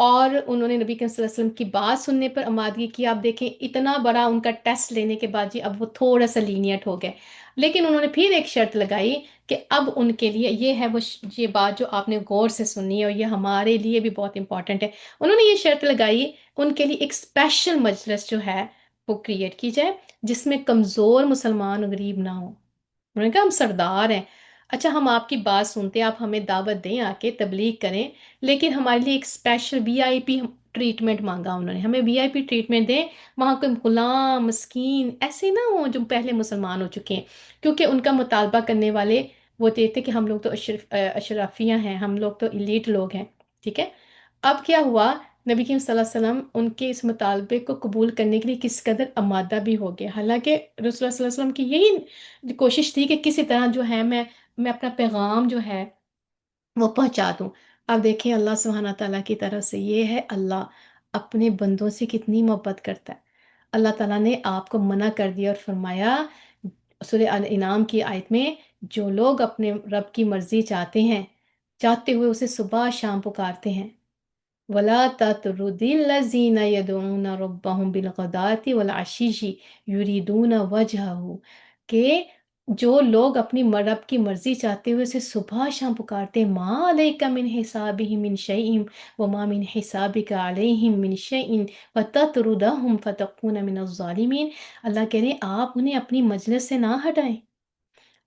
اور انہوں نے نبی کریم صلی اللہ علیہ وسلم کی بات سننے پر آمادگی کی. آپ دیکھیں اتنا بڑا ان کا ٹیسٹ لینے کے بعد جی اب وہ تھوڑا سا لینیٹ ہو گئے. لیکن انہوں نے پھر ایک شرط لگائی کہ اب ان کے لیے یہ ہے وہ یہ بات جو آپ نے غور سے سنی ہے اور یہ ہمارے لیے بھی بہت امپورٹنٹ ہے. انہوں نے یہ شرط لگائی ان کے لیے ایک اسپیشل مجلس جو ہے وہ کریٹ کی جائے جس میں کمزور مسلمان اور غریب نہ ہو. انہوں نے کہا ہم سردار ہیں. اچھا ہم آپ کی بات سنتے ہیں, آپ ہمیں دعوت دیں, آ کے تبلیغ کریں, لیکن ہمارے لیے ایک اسپیشل وی آئی پی ٹریٹمنٹ مانگا انہوں نے, ہمیں وی آئی پی ٹریٹمنٹ دیں. وہاں کوئی غلام مسکین ایسے نہ ہوں جو پہلے مسلمان ہو چکے ہیں, کیونکہ ان کا مطالبہ کرنے والے وہ تھے کہ ہم لوگ تو اشرافیہ ہیں, ہم لوگ تو ایلیٹ لوگ ہیں. ٹھیک ہے. اب کیا ہوا, نبی کریم صلی اللہ علیہ وسلم ان کے اس مطالبے کو قبول کرنے کے لیے کس قدر آمادہ بھی ہو گیا. حالانکہ رسول اللہ صلی اللہ علیہ وسلم کی یہی کوشش تھی کہ کسی طرح جو ہے میں اپنا پیغام جو ہے وہ پہنچا دوں. اب دیکھیں اللہ سبحانہ تعالیٰ کی طرف سے یہ ہے, اللہ اپنے بندوں سے کتنی محبت کرتا ہے. اللہ تعالیٰ نے آپ کو منع کر دیا اور فرمایا سورہ الانعام کی آیت میں, جو لوگ اپنے رب کی مرضی چاہتے ہیں, چاہتے ہوئے اسے صبح شام پکارتے ہیں, وَلَا تَطْرُدِ الَّذِينَ يَدْعُونَ رَبَّهُمْ بِالْغَدَاةِ وَالْعَشِيِّ يُرِيدُونَ وَجْهَهُ, کہ جو لوگ اپنی رب کی مرضی چاہتے ہوئے اسے صبح شام پکارتے ہیں, مَا عَلَيْكَ مِنْ حِسَابِهِمْ مِنْ شَيْءٍ وَمَا مِنْ حِسَابِكَ عَلَيْهِمْ مِنْ شَيْءٍ وَتَطْرُدَهُمْ فَتَكُونَ مِنَ الظَّالِمِينَ. اللہ کہہ رہے ہیں آپ انہیں اپنی مجلس سے نہ ہٹائیں,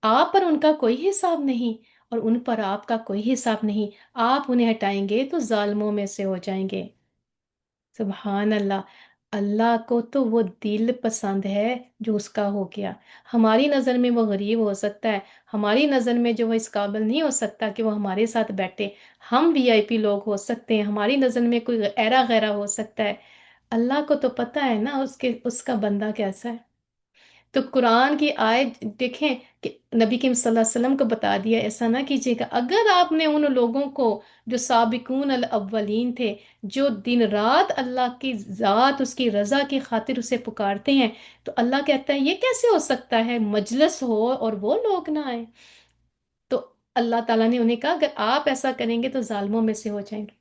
آپ پر ان کا کوئی حساب نہیں اور ان پر آپ کا کوئی حساب نہیں, آپ انہیں ہٹائیں گے تو ظالموں میں سے ہو جائیں گے. سبحان اللہ. اللہ کو تو وہ دل پسند ہے جو اس کا ہو گیا. ہماری نظر میں وہ غریب ہو سکتا ہے, ہماری نظر میں جو وہ اس قابل نہیں ہو سکتا کہ وہ ہمارے ساتھ بیٹھے, ہم وی آئی پی لوگ ہو سکتے ہیں, ہماری نظر میں کوئی ایرا غیرہ ہو سکتا ہے, اللہ کو تو پتہ ہے نا اس کا بندہ کیسا ہے. تو قرآن کی آیت دیکھیں کہ نبی کریم صلی اللہ علیہ وسلم کو بتا دیا ایسا نہ کیجیے گا. اگر آپ نے ان لوگوں کو جو سابقون الاولین تھے, جو دن رات اللہ کی ذات اس کی رضا کی خاطر اسے پکارتے ہیں, تو اللہ کہتا ہے یہ کیسے ہو سکتا ہے مجلس ہو اور وہ لوگ نہ آئیں. تو اللہ تعالیٰ نے انہیں کہا اگر آپ ایسا کریں گے تو ظالموں میں سے ہو جائیں گے.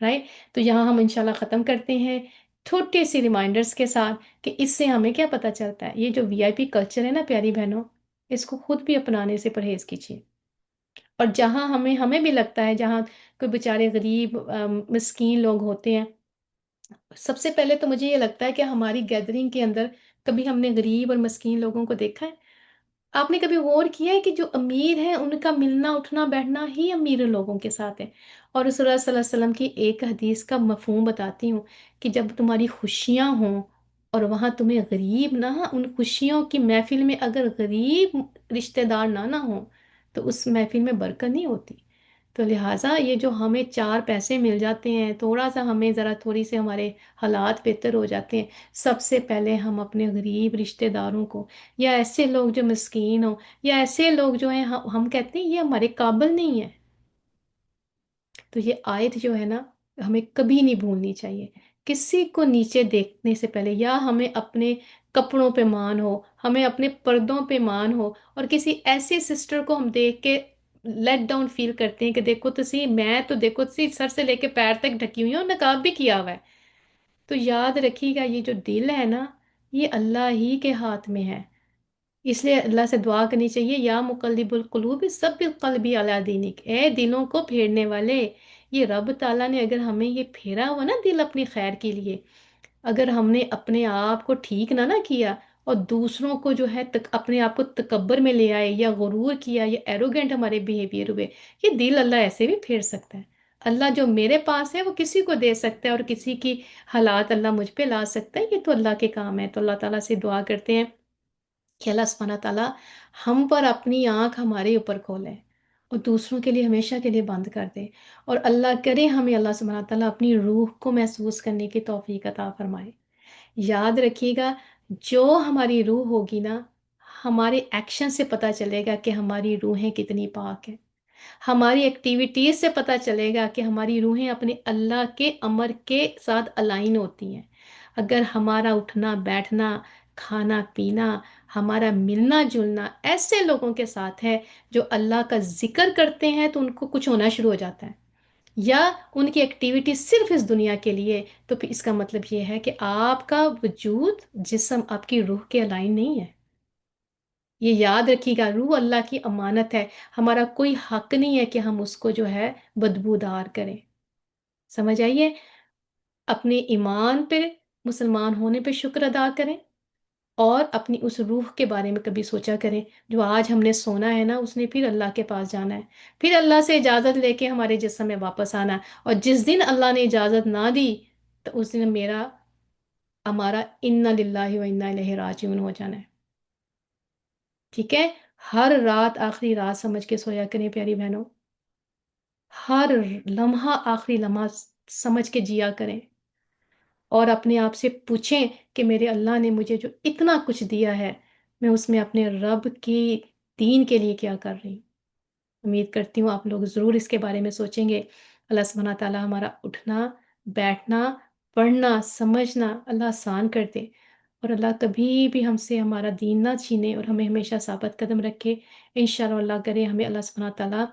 رائٹ. تو یہاں ہم انشاءاللہ ختم کرتے ہیں چھوٹی سی ریمائنڈرز کے ساتھ کہ اس سے ہمیں کیا پتہ چلتا ہے, یہ جو وی آئی پی کلچر ہے نا پیاری بہنوں, اس کو خود بھی اپنانے سے پرہیز کیجیے. اور جہاں ہمیں بھی لگتا ہے جہاں کوئی بیچارے غریب مسکین لوگ ہوتے ہیں, سب سے پہلے تو مجھے یہ لگتا ہے کہ ہماری گیدرنگ کے اندر کبھی ہم نے غریب اور مسکین لوگوں کو دیکھا ہے. آپ نے کبھی غور کیا ہے کہ جو امیر ہیں ان کا ملنا اٹھنا بیٹھنا ہی امیر لوگوں کے ساتھ ہے. اور رسول اللہ صلی اللہ علیہ وسلم کی ایک حدیث کا مفہوم بتاتی ہوں کہ جب تمہاری خوشیاں ہوں اور وہاں تمہیں غریب نہ, ان خوشیوں کی محفل میں اگر غریب رشتہ دار نہ ہوں تو اس محفل میں برکت نہیں ہوتی. تو لہٰذا یہ جو ہمیں چار پیسے مل جاتے ہیں, تھوڑا سا ہمیں ذرا تھوڑی سے ہمارے حالات بہتر ہو جاتے ہیں, سب سے پہلے ہم اپنے غریب رشتہ داروں کو, یا ایسے لوگ جو مسکین ہوں, یا ایسے لوگ جو ہیں ہم کہتے ہیں یہ ہمارے قابل نہیں ہے, تو یہ آیت جو ہے نا ہمیں کبھی نہیں بھولنی چاہیے. کسی کو نیچے دیکھنے سے پہلے, یا ہمیں اپنے کپڑوں پہ مان ہو, ہمیں اپنے پردوں پہ مان ہو, اور کسی ایسی سسٹر کو ہم دیکھ کے لیٹ ڈاؤن فیل کرتے ہیں کہ دیکھو تو سی, میں تو دیکھو سی سر سے لے کے پیر تک ڈھکی ہوئی ہوں, نقاب بھی کیا ہوا ہے. تو یاد رکھیے گا یہ جو دل ہے نا یہ اللہ ہی کے ہاتھ میں ہے. اس لیے اللہ سے دعا کرنی چاہیے, یا مقلب القلوب ثبت قلبی علی دینک, اے دلوں کو پھیرنے والے, یہ رب تعالیٰ نے اگر ہمیں یہ پھیرا ہوا نا دل اپنی خیر کے لیے, اگر ہم نے اپنے آپ کو ٹھیک نہ کیا اور دوسروں کو جو ہے اپنے آپ کو تکبر میں لے آئے یا غرور کیا یا ایروگینٹ ہمارے بیہیویئر ہوئے, یہ دل اللہ ایسے بھی پھیر سکتا ہے. اللہ جو میرے پاس ہے وہ کسی کو دے سکتا ہے, اور کسی کی حالات اللہ مجھ پہ لا سکتا ہے, یہ تو اللہ کے کام ہے. تو اللہ تعالیٰ سے دعا کرتے ہیں کہ اللہ سبحانہ تعالیٰ ہم پر اپنی آنکھ ہمارے اوپر کھولے اور دوسروں کے لیے ہمیشہ کے لیے بند کر دے, اور اللہ کرے ہمیں اللہ سبحانہ تعالیٰ اپنی روح کو محسوس کرنے کی توفیق عطا فرمائے. یاد رکھیے گا جو ہماری روح ہوگی نا, ہمارے ایکشن سے پتہ چلے گا کہ ہماری روحیں کتنی پاک ہیں. ہماری ایکٹیویٹیز سے پتہ چلے گا کہ ہماری روحیں اپنے اللہ کے امر کے ساتھ الائن ہوتی ہیں. اگر ہمارا اٹھنا بیٹھنا کھانا پینا ہمارا ملنا جلنا ایسے لوگوں کے ساتھ ہے جو اللہ کا ذکر کرتے ہیں تو ان کو کچھ ہونا شروع ہو جاتا ہے. یا ان کی ایکٹیویٹی صرف اس دنیا کے لیے، تو پھر اس کا مطلب یہ ہے کہ آپ کا وجود، جسم آپ کی روح کے الائن نہیں ہے۔ یہ یاد رکھیے گا، روح اللہ کی امانت ہے، ہمارا کوئی حق نہیں ہے کہ ہم اس کو جو ہے بدبودار کریں۔ سمجھ آئیے؟ اپنے ایمان پہ، مسلمان ہونے پہ شکر ادا کریں، اور اپنی اس روح کے بارے میں کبھی سوچا کریں، جو آج ہم نے سونا ہے نا، اس نے پھر اللہ کے پاس جانا ہے، پھر اللہ سے اجازت لے کے ہمارے جسم میں واپس آنا ہے، اور جس دن اللہ نے اجازت نہ دی تو اس دن ہمارا انا للہ و انا الیہ راجعون ہو جانا ہے۔ ٹھیک ہے؟ ہر رات آخری رات سمجھ کے سویا کریں پیاری بہنوں، ہر لمحہ آخری لمحہ سمجھ کے جیا کریں، اور اپنے آپ سے پوچھیں کہ میرے اللہ نے مجھے جو اتنا کچھ دیا ہے، میں اس میں اپنے رب کی دین کے لیے کیا کر رہی ہوں۔ امید کرتی ہوں آپ لوگ ضرور اس کے بارے میں سوچیں گے۔ اللہ سبحانہ تعالیٰ ہمارا اٹھنا، بیٹھنا، پڑھنا، سمجھنا اللہ آسان کر دے، اور اللہ کبھی بھی ہم سے ہمارا دین نہ چھینے، اور ہمیں ہمیشہ ثابت قدم رکھے۔ انشاءاللہ اللہ کرے ہمیں اللہ سبحانہ تعالیٰ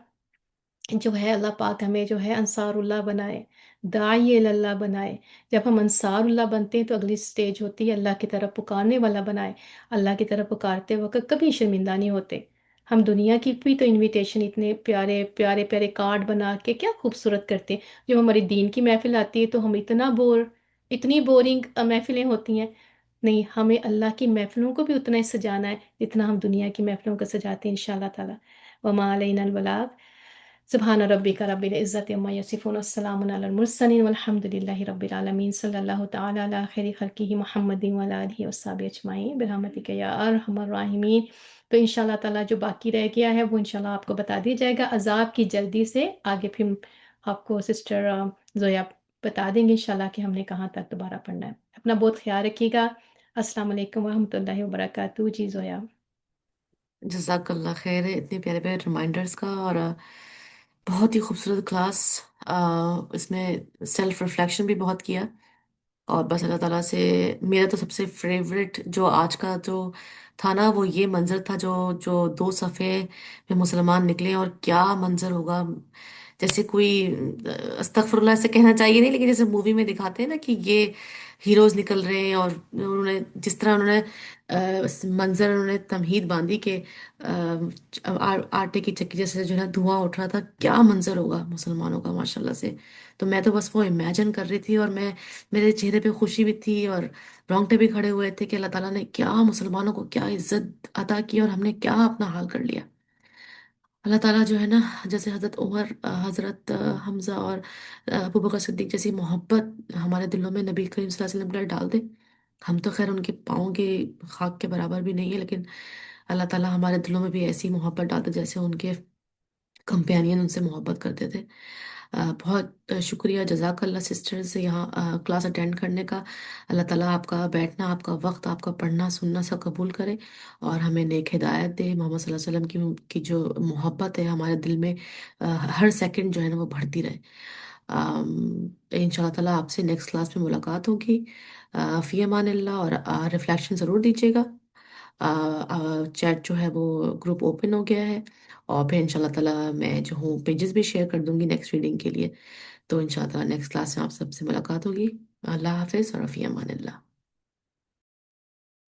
جو ہے، اللہ پاک ہمیں جو ہے انصار اللہ بنائے، داعی اللہ بنائے۔ جب ہم انصار اللہ بنتے ہیں تو اگلی سٹیج ہوتی ہے اللہ کی طرف پکارنے والا بنائے۔ اللہ کی طرف پکارتے وقت کبھی شرمندہ نہیں ہوتے۔ ہم دنیا کی بھی تو انویٹیشن اتنے پیارے پیارے پیارے کارڈ بنا کے کیا خوبصورت کرتے ہیں، جب ہماری دین کی محفل آتی ہے تو ہم اتنی بورنگ محفلیں ہوتی ہیں۔ نہیں، ہمیں اللہ کی محفلوں کو بھی اتنا ہی سجانا ہے جتنا ہم دنیا کی محفلوں کو سجاتے ہیں انشاءاللہ تعالی۔ وما علینا البلاغ۔ سبحان ربک رب العزت عما یصفون، السلام علی المرسلین والحمد للہ رب العالمین، صلی اللہ تعالی علی خیر خلقہ محمد وعلی آلہ وصحبہ اجمعین برحمتک یا ارحم الراحمین۔ تو انشاءاللہ تعالی جو باقی رہ گیا ہے وہ انشاءاللہ آپ کو بتا دیا جائے گا عذاب کی جلدی سے آگے، پھر آپ کو سسٹر زویا بتا دیں گے انشاءاللہ کہ ہم نے کہاں تک دوبارہ پڑھنا ہے۔ اپنا بہت خیال رکھیے گا۔ السلام علیکم ورحمۃ اللہ وبرکاتہ۔ جی زویا۔ جزاک اللہ خیر اتنے پیارے پیارے ریمائنڈرز کا، اور بہت ہی خوبصورت کلاس۔ اس میں سیلف ریفلیکشن بھی بہت کیا، اور بس اللہ تعالیٰ سے میرا تو سب سے فیوریٹ جو آج کا جو تھا نا، وہ یہ منظر تھا جو جو 2 صفحے میں مسلمان نکلے، اور کیا منظر ہوگا، جیسے کوئی استغفر اللہ سے کہنا چاہیے نہیں، لیکن جیسے مووی میں دکھاتے ہیں نا کہ یہ ہیروز نکل رہے ہیں، اور انہوں نے جس طرح انہوں نے منظر انہوں نے تمہید باندھی کہ آٹے کی چکی جیسے جو ہے نا دھواں اٹھ رہا تھا، کیا منظر ہوگا مسلمانوں کا ماشاءاللہ سے۔ تو میں تو بس وہ امیجن کر رہی تھی، اور میرے چہرے پہ خوشی بھی تھی، اور رونگٹے بھی کھڑے ہوئے تھے کہ اللہ تعالیٰ نے کیا مسلمانوں کو کیا عزت عطا کی، اور ہم نے کیا اپنا حال کر لیا۔ اللہ تعالیٰ جو ہے نا، جیسے حضرت عمر، حضرت حمزہ، اور ابو بکر صدیق جیسی محبت ہمارے دلوں میں نبی کریم صلی اللہ علیہ وسلم نے ڈال دے۔ ہم تو خیر ان کے پاؤں کی خاک کے برابر بھی نہیں ہے، لیکن اللہ تعالیٰ ہمارے دلوں میں بھی ایسی محبت ڈالتے جیسے ان کے کمپینین ان سے محبت کرتے تھے۔ بہت شکریہ، جزاک اللہ سسٹرز یہاں کلاس اٹینڈ کرنے کا۔ اللہ تعالیٰ آپ کا بیٹھنا، آپ کا وقت، آپ کا پڑھنا سننا سب قبول کرے، اور ہمیں نیک ہدایت دے۔ محمد صلی اللہ علیہ وسلم کی جو محبت ہے ہمارے دل میں ہر سیکنڈ جو ہے نا وہ بڑھتی رہے۔ ان شاء اللہ تعالیٰ آپ سے نیکسٹ کلاس میں ملاقات ہوگی۔ فی امان اللہ، اور ریفلیکشن ضرور دیجیے گا۔ چیٹ جو ہے وہ گروپ اوپن ہو گیا ہے، اور پھر ان شاء اللہ تعالیٰ میں جو ہوں پیجز بھی شیئر کر دوں گی نیکسٹ ریڈنگ کے لیے۔ تو ان شاء اللہ نیکسٹ کلاس میں آپ سب سے ملاقات ہوگی۔ اللہ حافظ اور فی امان اللہ۔